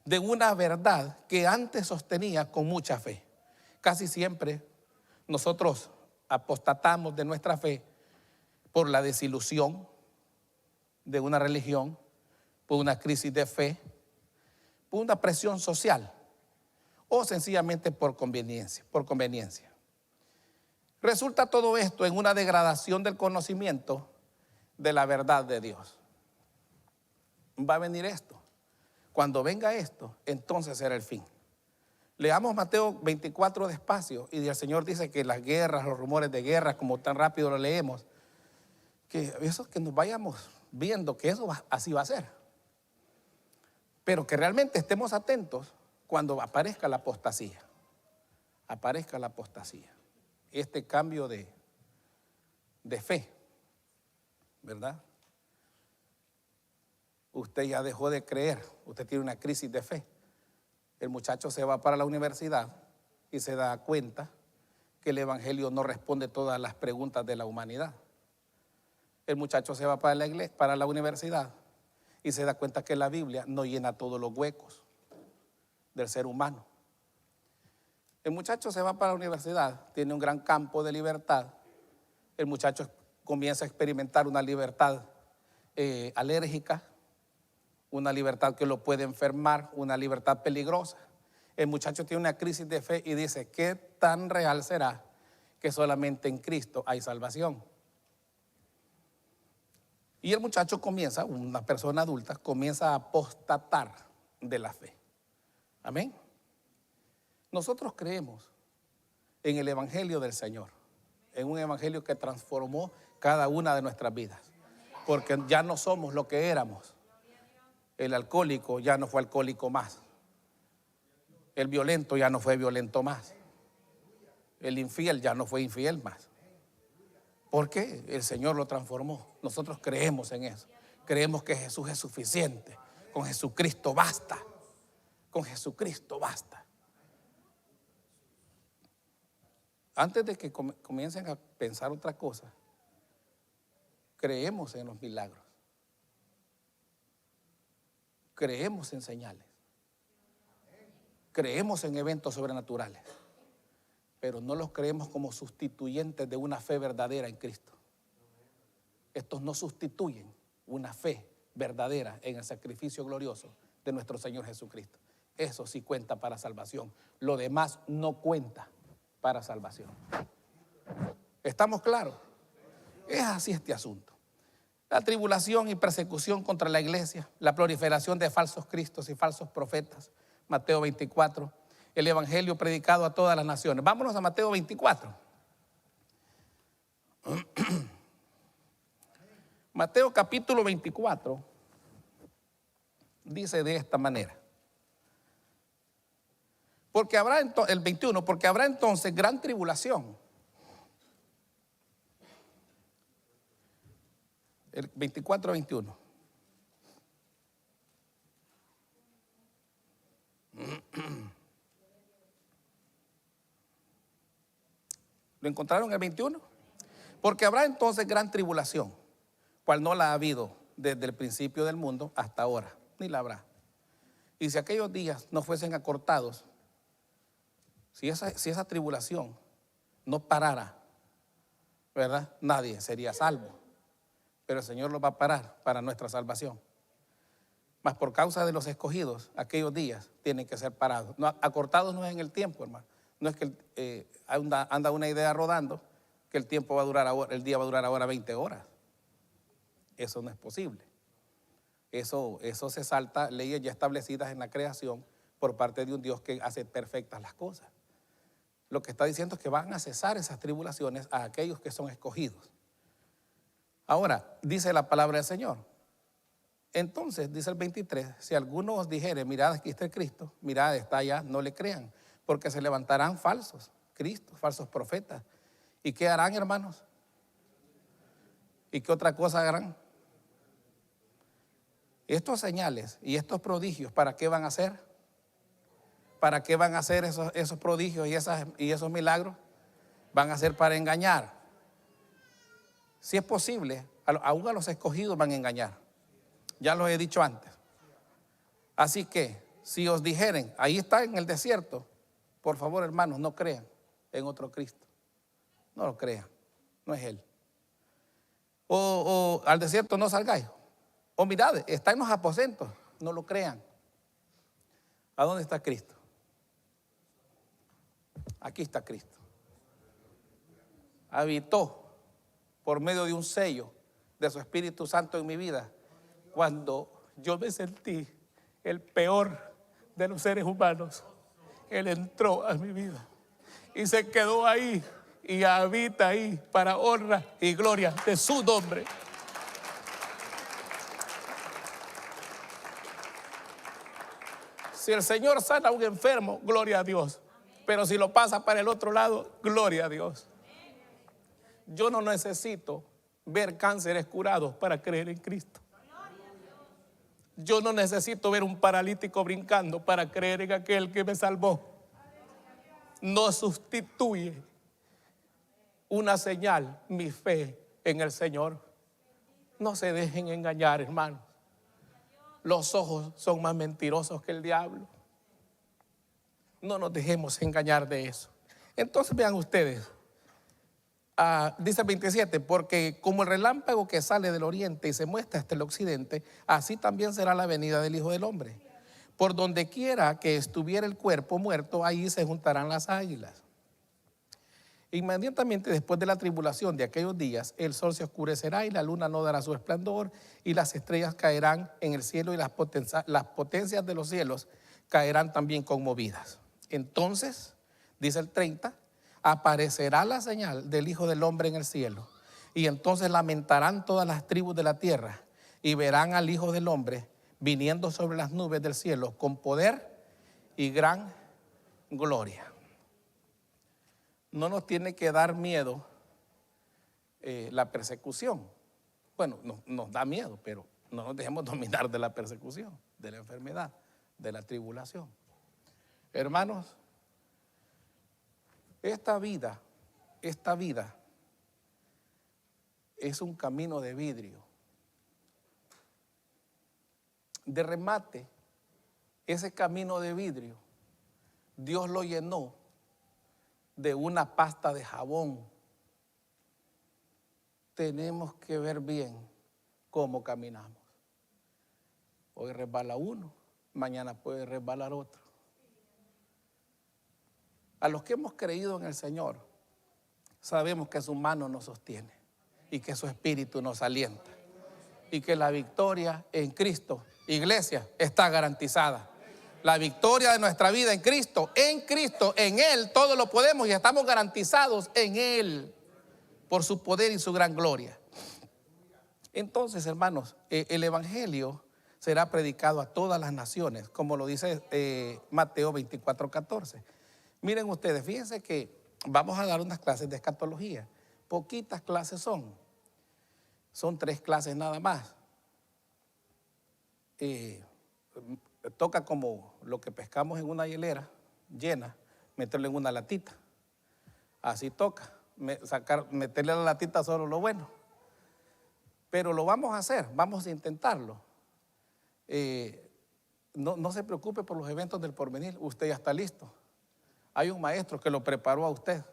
de una verdad que antes sostenía con mucha fe. Casi siempre nosotros apostatamos de nuestra fe por la desilusión de una religión, por una crisis de fe, por una presión social o sencillamente por conveniencia. Resulta todo esto en una degradación del conocimiento de la verdad de Dios. Va a venir esto. Cuando venga esto, entonces será el fin. Leamos Mateo 24 despacio, y el Señor dice que las guerras, los rumores de guerra, como tan rápido lo leemos, que eso, que nos vayamos viendo que eso así va a ser. Pero que realmente estemos atentos cuando aparezca la apostasía. Aparezca la apostasía. Este cambio de fe, ¿verdad? Usted ya dejó de creer, usted tiene una crisis de fe. El muchacho se va para la universidad y se da cuenta que el evangelio no responde todas las preguntas de la humanidad. El muchacho se va para la universidad y se da cuenta que la Biblia no llena todos los huecos del ser humano. El muchacho se va para la universidad, tiene un gran campo de libertad. El muchacho comienza a experimentar una libertad alérgica, una libertad que lo puede enfermar, una libertad peligrosa. El muchacho tiene una crisis de fe y dice: ¿qué tan real será que solamente en Cristo hay salvación? Y el muchacho comienza, una persona adulta, comienza a apostatar de la fe. Amén. Nosotros creemos en el evangelio del Señor, en un evangelio que transformó cada una de nuestras vidas, porque ya no somos lo que éramos. El alcohólico ya no fue alcohólico más. El violento ya no fue violento más. El infiel ya no fue infiel más. ¿Por qué? El Señor lo transformó. Nosotros creemos en eso. Creemos que Jesús es suficiente. Con Jesucristo basta. Con Jesucristo basta. Antes de que comiencen a pensar otra cosa, creemos en los milagros. Creemos en señales. Creemos en eventos sobrenaturales, pero no los creemos como sustituyentes de una fe verdadera en Cristo. Estos no sustituyen una fe verdadera en el sacrificio glorioso de nuestro Señor Jesucristo. Eso sí cuenta para salvación. Lo demás no cuenta para salvación. ¿Estamos claros? Es así este asunto. La tribulación y persecución contra la iglesia, la proliferación de falsos cristos y falsos profetas, Mateo 24, el evangelio predicado a todas las naciones. Vámonos a Mateo 24. Mateo capítulo 24 dice de esta manera. Porque habrá el 21, porque habrá entonces gran tribulación. El 24-21. ¿Lo encontraron el 21? Porque habrá entonces gran tribulación, cual no la ha habido desde el principio del mundo hasta ahora, ni la habrá. Y si aquellos días no fuesen acortados, si esa tribulación no parara, ¿verdad? Nadie sería salvo. Pero el Señor lo va a parar para nuestra salvación. Mas por causa de los escogidos, aquellos días tienen que ser parados. No, acortados no es en el tiempo, hermano. No es que anda una idea rodando que el tiempo va a durar ahora, el día va a durar ahora 20 horas. Eso no es posible. Eso se salta leyes ya establecidas en la creación por parte de un Dios que hace perfectas las cosas. Lo que está diciendo es que van a cesar esas tribulaciones a aquellos que son escogidos. Ahora, dice la palabra del Señor. Entonces, dice el 23, si alguno os dijere, mirad, aquí está el Cristo, mirad, está allá, no le crean, porque se levantarán falsos Cristos, falsos profetas. ¿Y qué harán, hermanos? ¿Y qué otra cosa harán? Estos señales y estos prodigios, ¿para qué van a ser? ¿Para qué van a hacer esos prodigios y esos milagros? Van a ser para engañar. Si es posible, aún a los escogidos van a engañar. Ya lo he dicho antes. Así que, si os dijeren, ahí está en el desierto, por favor, hermanos, no crean en otro Cristo. No lo crean, no es Él. O al desierto no salgáis. O mirad, está en los aposentos, no lo crean. ¿A dónde está Cristo? Aquí está Cristo. Habitó por medio de un sello de su Espíritu Santo en mi vida cuando yo me sentí el peor de los seres humanos. Él entró a mi vida y se quedó ahí y habita ahí para honra y gloria de su nombre. Si el Señor sana a un enfermo, gloria a Dios. Pero si lo pasa para el otro lado, gloria a Dios. Yo no necesito ver cánceres curados para creer en Cristo. Yo no necesito ver un paralítico brincando para creer en aquel que me salvó. No sustituye una señal mi fe en el Señor. No se dejen engañar, hermanos. Los ojos son más mentirosos que el diablo. No nos dejemos engañar de eso. Entonces vean ustedes, dice el 27, porque como el relámpago que sale del oriente y se muestra hasta el occidente, así también será la venida del Hijo del Hombre. Por donde quiera que estuviera el cuerpo muerto, ahí se juntarán las águilas. Inmediatamente después de la tribulación de aquellos días, el sol se oscurecerá y la luna no dará su resplandor y las estrellas caerán en el cielo y las potencias de los cielos caerán también conmovidas. Entonces, dice el 30, aparecerá la señal del Hijo del Hombre en el cielo y entonces lamentarán todas las tribus de la tierra y verán al Hijo del Hombre viniendo sobre las nubes del cielo con poder y gran gloria. No nos tiene que dar miedo la persecución. Bueno, nos da miedo, pero no nos dejemos dominar de la persecución, de la enfermedad, de la tribulación. Hermanos, esta vida es un camino de vidrio. De remate, ese camino de vidrio Dios lo llenó de una pasta de jabón. Tenemos que ver bien cómo caminamos. Hoy resbala uno, mañana puede resbalar otro. A los que hemos creído en el Señor, sabemos que su mano nos sostiene y que su espíritu nos alienta y que la victoria en Cristo, iglesia, está garantizada. La victoria de nuestra vida en Cristo, en Él todo lo podemos y estamos garantizados en Él por su poder y su gran gloria. Entonces, hermanos, el evangelio será predicado a todas las naciones, como lo dice Mateo 24:14. Miren ustedes, fíjense que vamos a dar unas clases de escatología. Poquitas clases son 3 clases nada más. Toca como lo que pescamos en una hielera llena, meterlo en una latita. Así toca, meterle a la latita solo lo bueno. Pero lo vamos a hacer, vamos a intentarlo. No se preocupe por los eventos del porvenir, usted ya está listo. Hay un maestro que lo preparó a usted.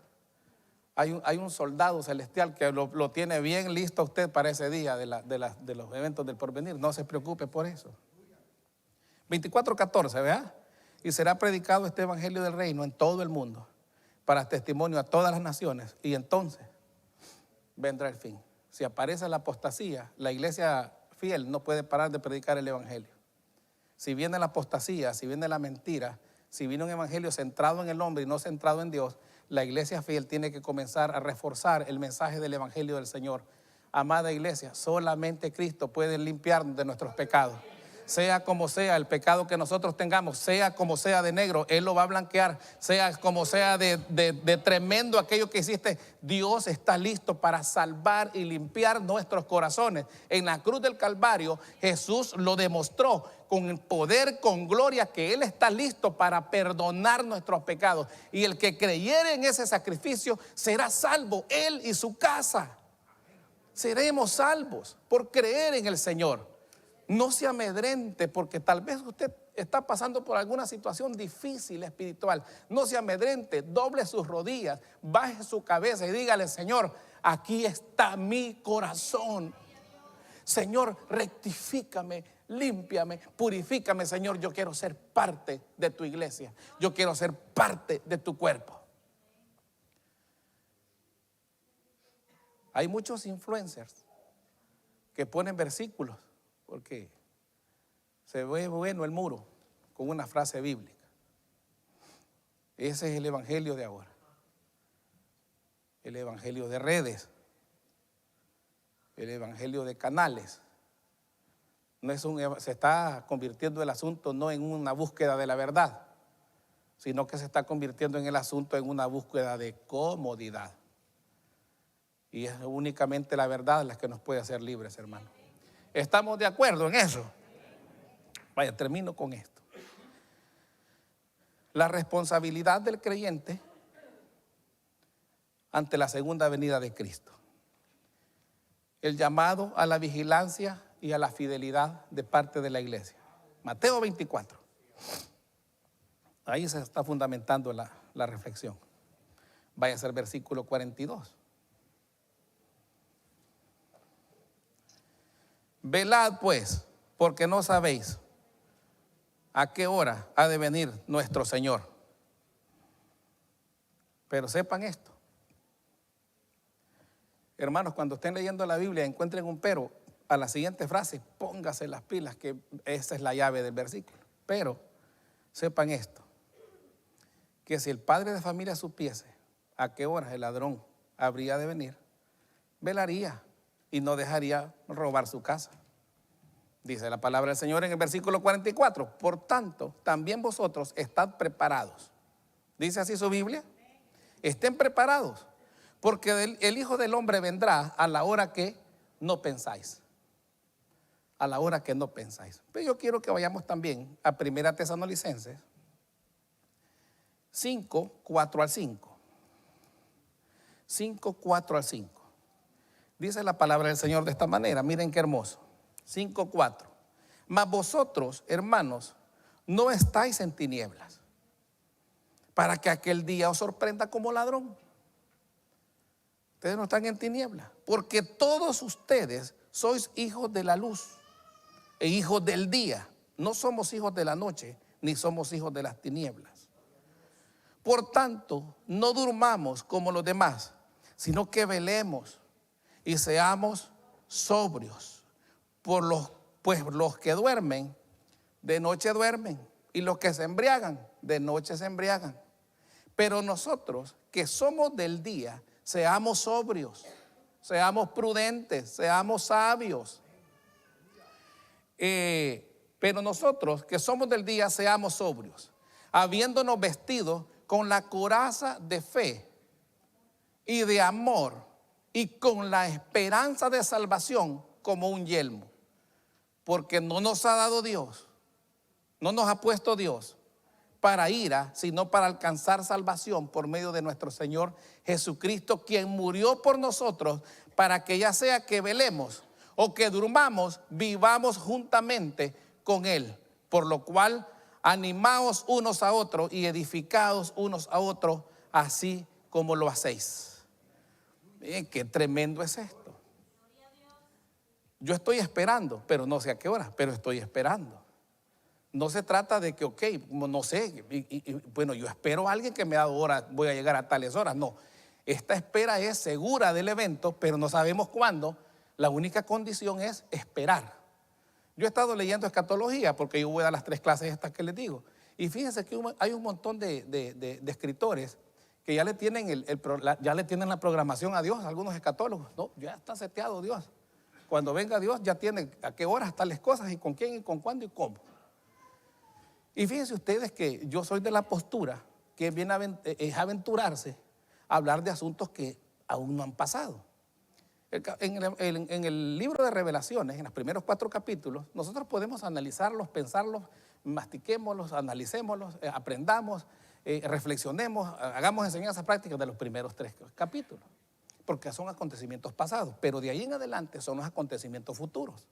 Hay un soldado celestial que lo tiene bien listo a usted para ese día de los eventos del porvenir. No se preocupe por eso. 24:14, ¿verdad? Y será predicado este evangelio del reino en todo el mundo para testimonio a todas las naciones. Y entonces vendrá el fin. Si aparece la apostasía, la iglesia fiel no puede parar de predicar el evangelio. Si viene la apostasía, si viene la mentira, si viene un evangelio centrado en el hombre y no centrado en Dios, la iglesia fiel tiene que comenzar a reforzar el mensaje del evangelio del Señor. Amada iglesia, solamente Cristo puede limpiarnos de nuestros pecados. Sea como sea el pecado que nosotros tengamos, sea como sea de negro, Él lo va a blanquear. Sea como sea de tremendo aquello que hiciste, Dios está listo para salvar y limpiar nuestros corazones. En la cruz del Calvario, Jesús lo demostró con poder, con gloria, que Él está listo para perdonar nuestros pecados. Y el que creyere en ese sacrificio será salvo, él y su casa. Seremos salvos por creer en el Señor. No se amedrente porque tal vez usted está pasando por alguna situación difícil espiritual. No se amedrente, doble sus rodillas, baje su cabeza y dígale: Señor, aquí está mi corazón. Señor, rectifícame, límpiame, purifícame. Señor, yo quiero ser parte de tu iglesia. Yo quiero ser parte de tu cuerpo. Hay muchos influencers que ponen versículos porque se ve bueno el muro con una frase bíblica. Ese es el evangelio de ahora. El evangelio de redes, el evangelio de canales. Se está convirtiendo el asunto no en una búsqueda de la verdad, sino que se está convirtiendo en el asunto en una búsqueda de comodidad. Y es únicamente la verdad la que nos puede hacer libres, hermano. ¿Estamos de acuerdo en eso? Vaya, termino con esto. La responsabilidad del creyente ante la segunda venida de Cristo. El llamado a la vigilancia y a la fidelidad de parte de la iglesia. Mateo 24. Ahí se está fundamentando la reflexión. Vaya a ser versículo 42. Velad pues, porque no sabéis a qué hora ha de venir nuestro Señor. Pero sepan esto. Hermanos, cuando estén leyendo la Biblia, encuentren un pero a la siguiente frase, póngase las pilas, que esa es la llave del versículo. Pero sepan esto, que si el padre de familia supiese a qué hora el ladrón habría de venir, velaría y no dejaría robar su casa. Dice la palabra del Señor en el versículo 44. Por tanto, también vosotros estad preparados. Dice así su Biblia. Estén preparados, porque el Hijo del Hombre vendrá a la hora que no pensáis. A la hora que no pensáis. Pero yo quiero que vayamos también a 1 Tesalonicenses 5, 4 al 5. 5, 4 al 5. Dice la palabra del Señor de esta manera. Miren qué hermoso. 5, 4. Mas vosotros, hermanos, no estáis en tinieblas, para que aquel día os sorprenda como ladrón. Ustedes no están en tinieblas, porque todos ustedes sois hijos de la luz e hijos del día. No somos hijos de la noche, ni somos hijos de las tinieblas. Por tanto, no durmamos como los demás, sino que velemos y seamos sobrios. Pues los que duermen, de noche duermen, y los que se embriagan, de noche se embriagan. Pero nosotros, que somos del día, seamos sobrios, seamos prudentes, seamos sabios. Pero nosotros, que somos del día, seamos sobrios, habiéndonos vestido con la coraza de fe y de amor, y con la esperanza de salvación como un yelmo. Porque no nos ha dado Dios, no nos ha puesto Dios para ira, sino para alcanzar salvación por medio de nuestro Señor Jesucristo, quien murió por nosotros, para que ya sea que velemos o que durmamos, vivamos juntamente con Él. Por lo cual, animaos unos a otros y edificaos unos a otros, así como lo hacéis. Miren, qué tremendo es esto. Yo estoy esperando, pero no sé a qué hora, pero estoy esperando. No se trata de que, ok, no sé, bueno, yo espero a alguien que me da hora, voy a llegar a tales horas. No, esta espera es segura del evento, pero no sabemos cuándo. La única condición es esperar. Yo he estado leyendo escatología, porque yo voy a dar las 3 clases estas que les digo. Y fíjense que hay un montón de escritores que ya le tienen ya le tienen la programación a Dios, algunos escatólogos. No, ya está seteado Dios. Cuando venga Dios ya tiene a qué horas tales cosas, y con quién, y con cuándo, y cómo. Y fíjense ustedes que yo soy de la postura que es aventurarse a hablar de asuntos que aún no han pasado. En el libro de Revelaciones, en los primeros 4 capítulos, nosotros podemos analizarlos, pensarlos, mastiquémoslos, analicémoslos, aprendamos, reflexionemos, hagamos enseñanzas prácticas de los primeros 3 capítulos, porque son acontecimientos pasados, pero de ahí en adelante son los acontecimientos futuros.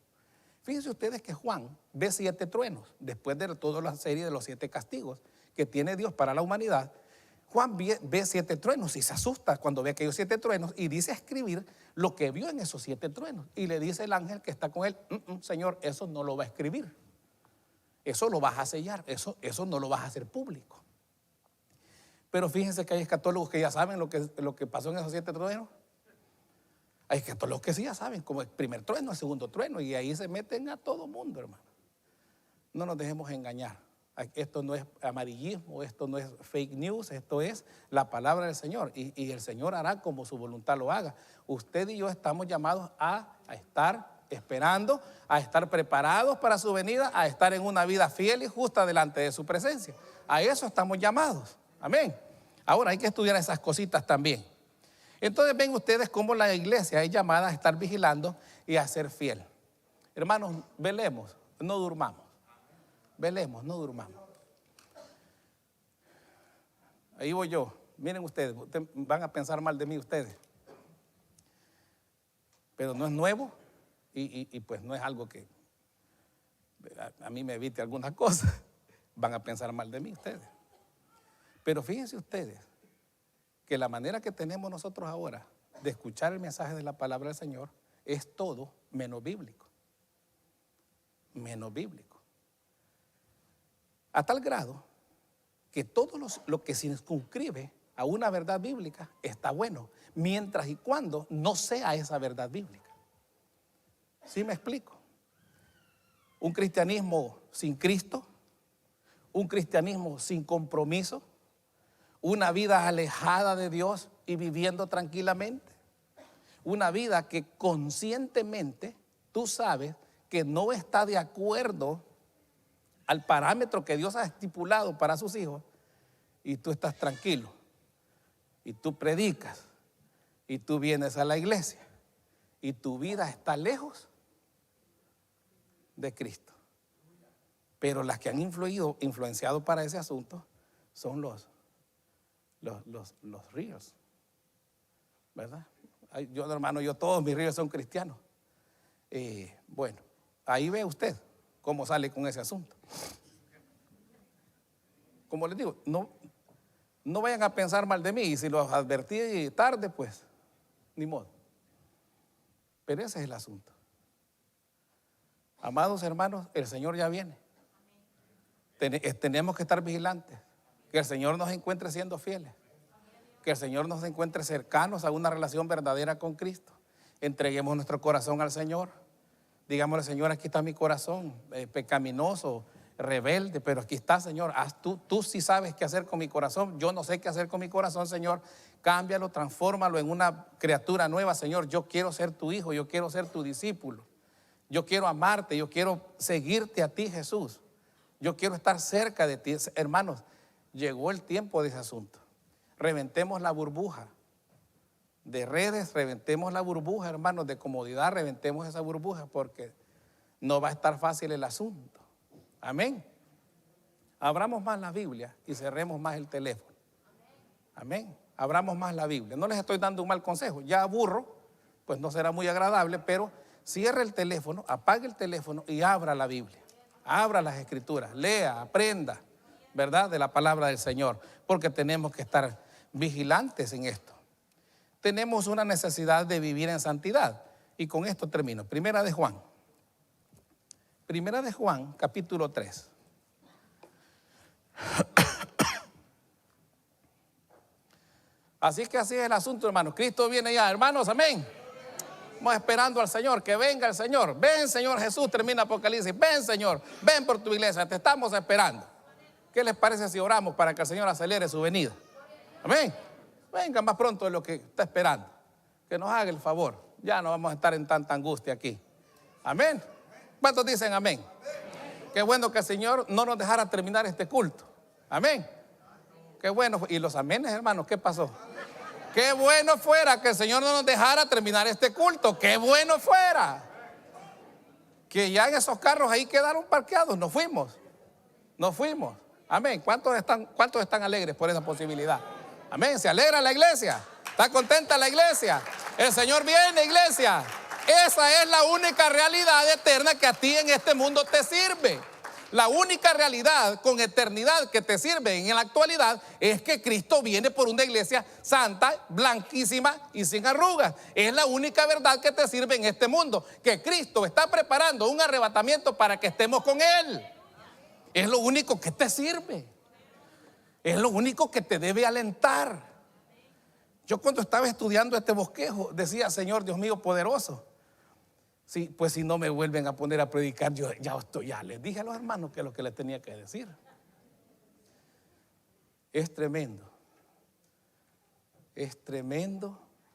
Fíjense ustedes que Juan ve 7 truenos, después de toda la serie de los 7 castigos que tiene Dios para la humanidad. Juan ve 7 truenos y se asusta cuando ve aquellos 7 truenos, y dice a escribir lo que vio en esos 7 truenos. Y le dice el ángel que está con él: Señor, eso no lo va a escribir, eso lo vas a sellar, eso no lo vas a hacer público. Pero fíjense que hay escatólogos que ya saben lo que pasó en esos 7 truenos. Hay escatólogos que sí ya saben, como el primer trueno, el segundo trueno, y ahí se meten a todo mundo, hermano. No nos dejemos engañar. Esto no es amarillismo, esto no es fake news, esto es la palabra del Señor, y el Señor hará como su voluntad lo haga. Usted y yo estamos llamados a estar esperando, a estar preparados para su venida, a estar en una vida fiel y justa delante de su presencia. A eso estamos llamados. Amén. Ahora hay que estudiar esas cositas también. Entonces ven ustedes cómo la iglesia es llamada a estar vigilando y a ser fiel. Hermanos, velemos, no durmamos. Velemos, no durmamos. Ahí voy yo. Miren ustedes van a pensar mal de mí ustedes. Pero no es nuevo y pues no es algo que a mí me evite algunas cosas. Van a pensar mal de mí ustedes. Pero fíjense ustedes que la manera que tenemos nosotros ahora de escuchar el mensaje de la palabra del Señor es todo menos bíblico. Menos bíblico. A tal grado que todo lo que se circunscribe a una verdad bíblica está bueno, mientras y cuando no sea esa verdad bíblica. ¿Sí me explico? Un cristianismo sin Cristo, un cristianismo sin compromiso, una vida alejada de Dios y viviendo tranquilamente, una vida que conscientemente tú sabes que no está de acuerdo al parámetro que Dios ha estipulado para sus hijos, y tú estás tranquilo, y tú predicas, y tú vienes a la iglesia, y tu vida está lejos de Cristo. Pero las que han influenciado para ese asunto son los ríos, ¿verdad? Yo, hermano, todos mis ríos son cristianos. Bueno, ahí ve usted cómo sale con ese asunto. Como les digo, no, No vayan a pensar mal de mí, y si los advertí tarde, pues, ni modo. Pero ese es el asunto. Amados hermanos, el Señor ya viene. Tenemos que estar vigilantes, que el Señor nos encuentre siendo fieles, que el Señor nos encuentre cercanos a una relación verdadera con Cristo. Entreguemos nuestro corazón al Señor. Digámosle: Señor, aquí está mi corazón, pecaminoso, rebelde, pero aquí está, Señor. Tú sí sabes qué hacer con mi corazón. Yo no sé qué hacer con mi corazón, Señor. Cámbialo, transfórmalo en una criatura nueva, Señor. Yo quiero ser tu hijo, yo quiero ser tu discípulo. Yo quiero amarte, yo quiero seguirte a ti, Jesús. Yo quiero estar cerca de ti. Hermanos, llegó el tiempo de ese asunto. Reventemos la burbuja de redes, reventemos la burbuja, hermanos, de comodidad, reventemos esa burbuja, porque no va a estar fácil el asunto. Amén. Abramos más la Biblia y cerremos más el teléfono. Amén. Abramos más la Biblia. No les estoy dando un mal consejo. Ya aburro, pues no será muy agradable, pero cierre el teléfono, apague el teléfono y abra la Biblia. Abra las Escrituras, lea, aprenda, ¿verdad?, de la palabra del Señor, porque tenemos que estar vigilantes en esto. Tenemos una necesidad de vivir en santidad. Y con esto termino. Primera de Juan, capítulo 3. Así que así es el asunto, hermanos. Cristo viene ya, hermanos, amén. Estamos esperando al Señor, que venga el Señor. Ven, Señor Jesús, termina Apocalipsis. Ven, Señor, ven por tu iglesia, te estamos esperando. ¿Qué les parece si oramos para que el Señor acelere su venida? Amén. Venga más pronto de lo que está esperando. Que nos haga el favor. Ya no vamos a estar en tanta angustia aquí. Amén. ¿Cuántos dicen amén? Qué bueno que el Señor no nos dejara terminar este culto. Amén. Qué bueno. Y los amenes, hermanos, ¿qué pasó? Qué bueno fuera que el Señor no nos dejara terminar este culto. Qué bueno fuera. Que ya en esos carros ahí quedaron parqueados. Nos fuimos. Amén. ¿Cuántos están alegres por esa posibilidad? Amén. ¿Se alegra la iglesia? ¿Está contenta la iglesia? El Señor viene, iglesia. Esa es la única realidad eterna que a ti en este mundo te sirve. La única realidad con eternidad que te sirve en la actualidad es que Cristo viene por una iglesia santa, blanquísima y sin arrugas. Es la única verdad que te sirve en este mundo, que Cristo está preparando un arrebatamiento para que estemos con Él. Es lo único que te sirve. Es lo único que te debe alentar. Yo cuando estaba estudiando este bosquejo decía: Señor Dios mío poderoso, sí, pues si no me vuelven a poner a predicar, yo ya les dije a los hermanos que es lo que les tenía que decir. Es tremendo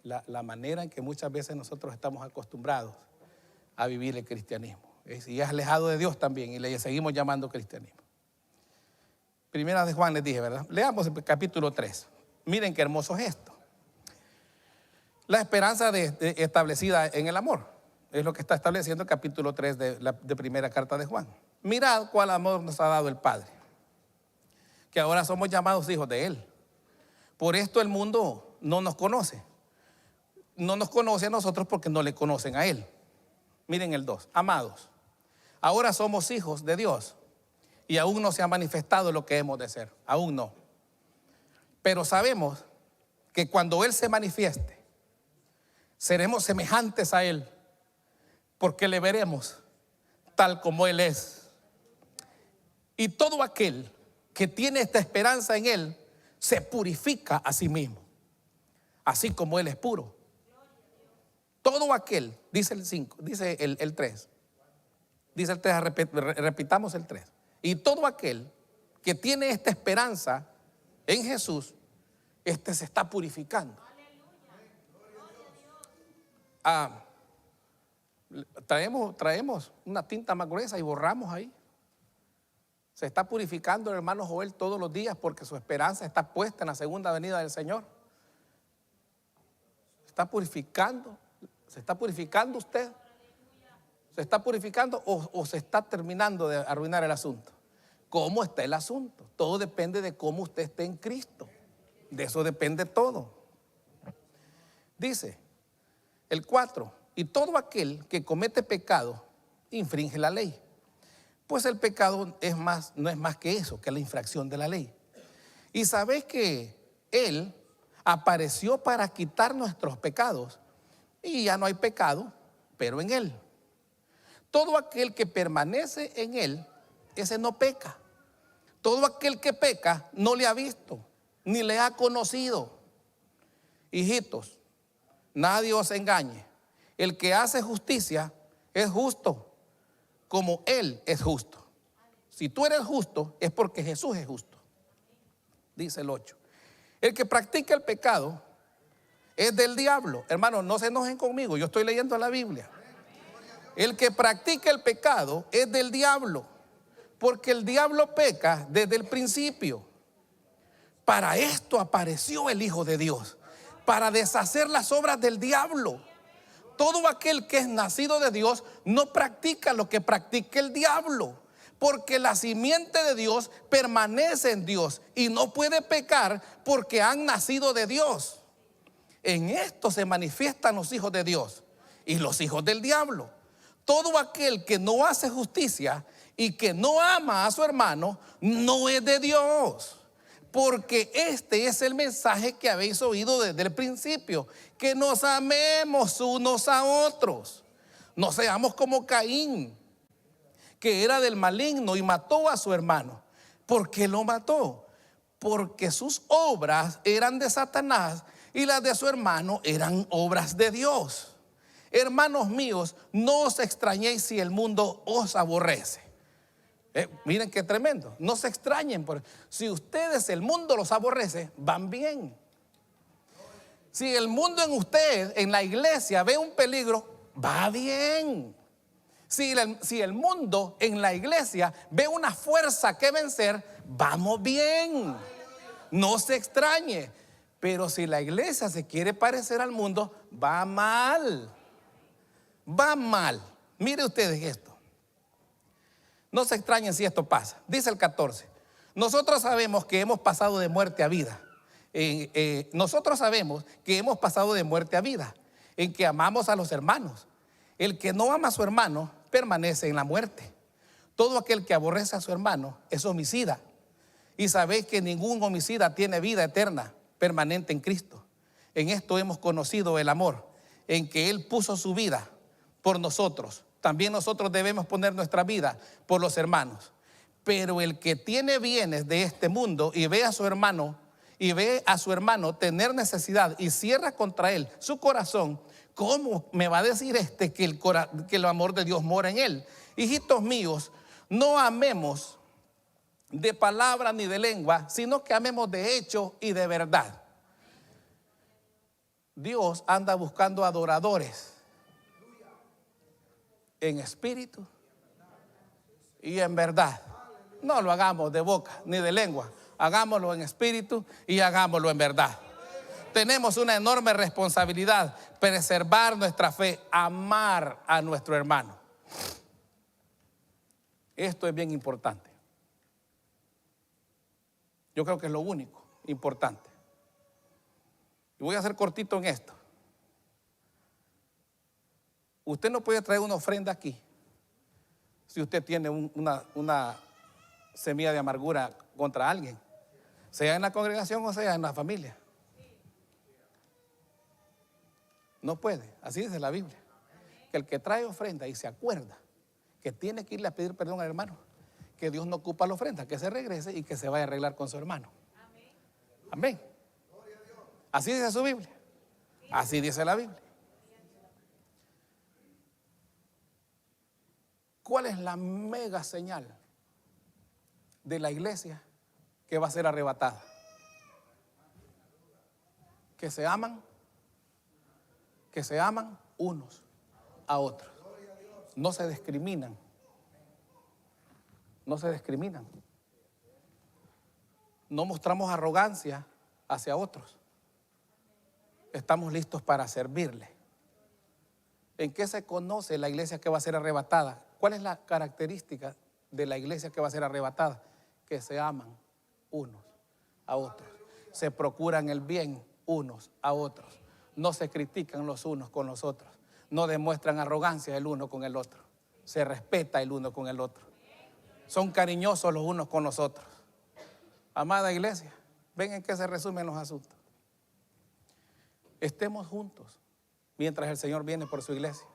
la manera en que muchas veces nosotros estamos acostumbrados a vivir el cristianismo. Y es alejado de Dios también, y le seguimos llamando cristianismo. Primera de Juan les dije, ¿verdad? Leamos el capítulo 3. Miren qué hermoso es esto. La esperanza establecida en el amor. Es lo que está estableciendo el capítulo 3 de primera carta de Juan. Mirad cuál amor nos ha dado el Padre, que ahora somos llamados hijos de Él. Por esto el mundo no nos conoce. No nos conoce a nosotros porque no le conocen a Él. Miren el 2. Amados, ahora somos hijos de Dios y aún no se ha manifestado lo que hemos de ser. Aún no. Pero sabemos que cuando Él se manifieste, seremos semejantes a Él, porque le veremos tal como Él es. Y todo aquel que tiene esta esperanza en Él se purifica a sí mismo, así como Él es puro. Todo aquel, dice el 5, dice el 3. Dice el 3, repitamos el 3. Y todo aquel que tiene esta esperanza en Jesús, se está purificando. Traemos una tinta más gruesa y borramos ahí. Se está purificando el hermano Joel todos los días porque su esperanza está puesta en la segunda venida del Señor. ¿Se está purificando usted? ¿Se está purificando o se está terminando de arruinar el asunto? ¿Cómo está el asunto? Todo depende de cómo usted esté en Cristo. De eso depende todo. Dice el 4: y todo aquel que comete pecado infringe la ley. Pues el pecado no es más que eso, que la infracción de la ley. Y sabéis que Él apareció para quitar nuestros pecados y ya no hay pecado, pero en Él. Todo aquel que permanece en Él, ese no peca. Todo aquel que peca no le ha visto, ni le ha conocido. Hijitos, nadie os engañe. El que hace justicia es justo, como Él es justo. Si tú eres justo, es porque Jesús es justo. Dice el 8. El que practica el pecado es del diablo. Hermanos, no se enojen conmigo, yo estoy leyendo la Biblia. El que practica el pecado es del diablo, porque el diablo peca desde el principio. Para esto apareció el Hijo de Dios, para deshacer las obras del diablo. Todo aquel que es nacido de Dios no practica lo que practica el diablo, porque la simiente de Dios permanece en Dios y no puede pecar porque han nacido de Dios. En esto se manifiestan los hijos de Dios y los hijos del diablo. Todo aquel que no hace justicia y que no ama a su hermano no es de Dios. Porque este es el mensaje que habéis oído desde el principio, que nos amemos unos a otros. No seamos como Caín, que era del maligno y mató a su hermano. ¿Por qué lo mató? Porque sus obras eran de Satanás y las de su hermano eran obras de Dios. Hermanos míos, no os extrañéis si el mundo os aborrece. Miren qué tremendo. No se extrañen. Si ustedes, el mundo los aborrece, van bien. Si el mundo en usted, en la iglesia, ve un peligro, va bien. Si el mundo en la iglesia ve una fuerza que vencer, vamos bien. No se extrañe. Pero si la iglesia se quiere parecer al mundo, va mal. Va mal. Mire ustedes esto. No se extrañen si esto pasa. Dice el 14. Nosotros sabemos que hemos pasado de muerte a vida. Nosotros sabemos que hemos pasado de muerte a vida, en que amamos a los hermanos. El que no ama a su hermano permanece en la muerte. Todo aquel que aborrece a su hermano es homicida. Y sabéis que ningún homicida tiene vida eterna permanente en Cristo. En esto hemos conocido el amor, en que Él puso su vida por nosotros. También nosotros debemos poner nuestra vida por los hermanos. Pero el que tiene bienes de este mundo y ve a su hermano tener necesidad y cierra contra él su corazón, ¿cómo me va a decir que el amor de Dios mora en él? Hijitos míos, no amemos de palabra ni de lengua, sino que amemos de hecho y de verdad. Dios anda buscando adoradores en espíritu y en verdad. No lo hagamos de boca ni de lengua, hagámoslo en espíritu y hagámoslo en verdad. Tenemos una enorme responsabilidad: preservar nuestra fe, amar a nuestro hermano. Esto es bien importante. Yo creo que es lo único importante. Y voy a ser cortito en esto. Usted no puede traer una ofrenda aquí si usted tiene una semilla de amargura contra alguien, sea en la congregación o sea en la familia. No puede, así dice la Biblia. Que el que trae ofrenda y se acuerda que tiene que irle a pedir perdón al hermano, que Dios no ocupa la ofrenda, que se regrese y que se vaya a arreglar con su hermano. Amén. Así dice su Biblia. Así dice la Biblia. ¿Cuál es la mega señal de la iglesia que va a ser arrebatada? Que se aman unos a otros. No se discriminan. No se discriminan. No mostramos arrogancia hacia otros. Estamos listos para servirle. ¿En qué se conoce la iglesia que va a ser arrebatada? ¿Cuál es la característica de la iglesia que va a ser arrebatada? Que se aman unos a otros. Se procuran el bien unos a otros. No se critican los unos con los otros. No demuestran arrogancia el uno con el otro. Se respeta el uno con el otro. Son cariñosos los unos con los otros. Amada iglesia, ¿Ven en qué se resumen los asuntos? Estemos juntos mientras el Señor viene por su iglesia.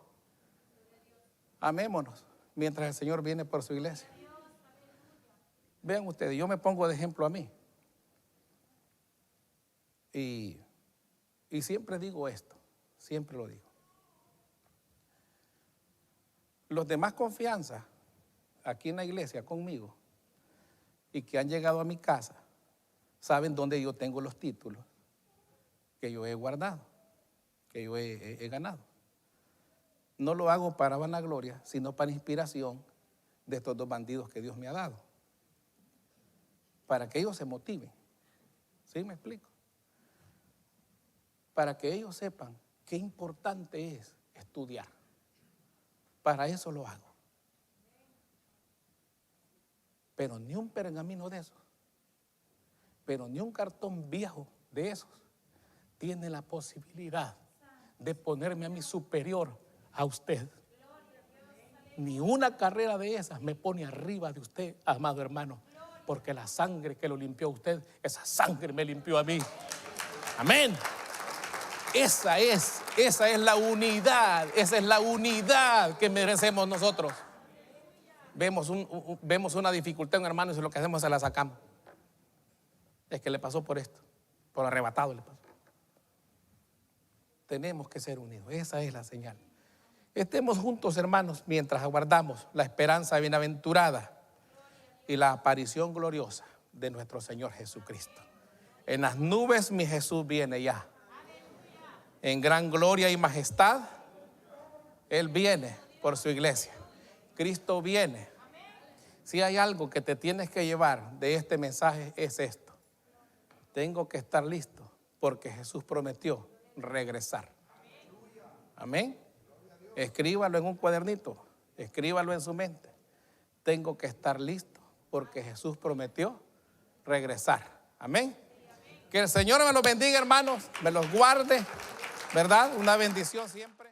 Amémonos mientras el Señor viene por su iglesia. Vean ustedes, yo me pongo de ejemplo a mí. Y siempre digo esto, siempre lo digo. Los de más confianza aquí en la iglesia conmigo y que han llegado a mi casa saben dónde yo tengo los títulos que yo he guardado, que yo he ganado. No lo hago para vanagloria, sino para inspiración de estos dos bandidos que Dios me ha dado. Para que ellos se motiven. ¿Sí me explico? Para que ellos sepan qué importante es estudiar. Para eso lo hago. Pero ni un pergamino de esos, pero ni un cartón viejo de esos tiene la posibilidad de ponerme a mí superior a usted. Ni una carrera de esas me pone arriba de usted, amado hermano, porque la sangre que lo limpió a usted, esa sangre me limpió a mí. Amén. Esa es la unidad, esa es la unidad que merecemos nosotros. Vemos una dificultad en un hermano y lo que hacemos es se la sacamos. Es que le pasó por esto, por arrebatado le pasó. Tenemos que ser unidos, esa es la señal. Estemos juntos, hermanos, mientras aguardamos la esperanza bienaventurada y la aparición gloriosa de nuestro Señor Jesucristo. En las nubes mi Jesús viene ya. En gran gloria y majestad, Él viene por su iglesia. Cristo viene. Si hay algo que te tienes que llevar de este mensaje es esto. Tengo que estar listo porque Jesús prometió regresar. Amén. Escríbalo en un cuadernito, escríbalo en su mente. Tengo que estar listo porque Jesús prometió regresar. Amén. Que el Señor me los bendiga, hermanos, me los guarde, ¿verdad? Una bendición siempre.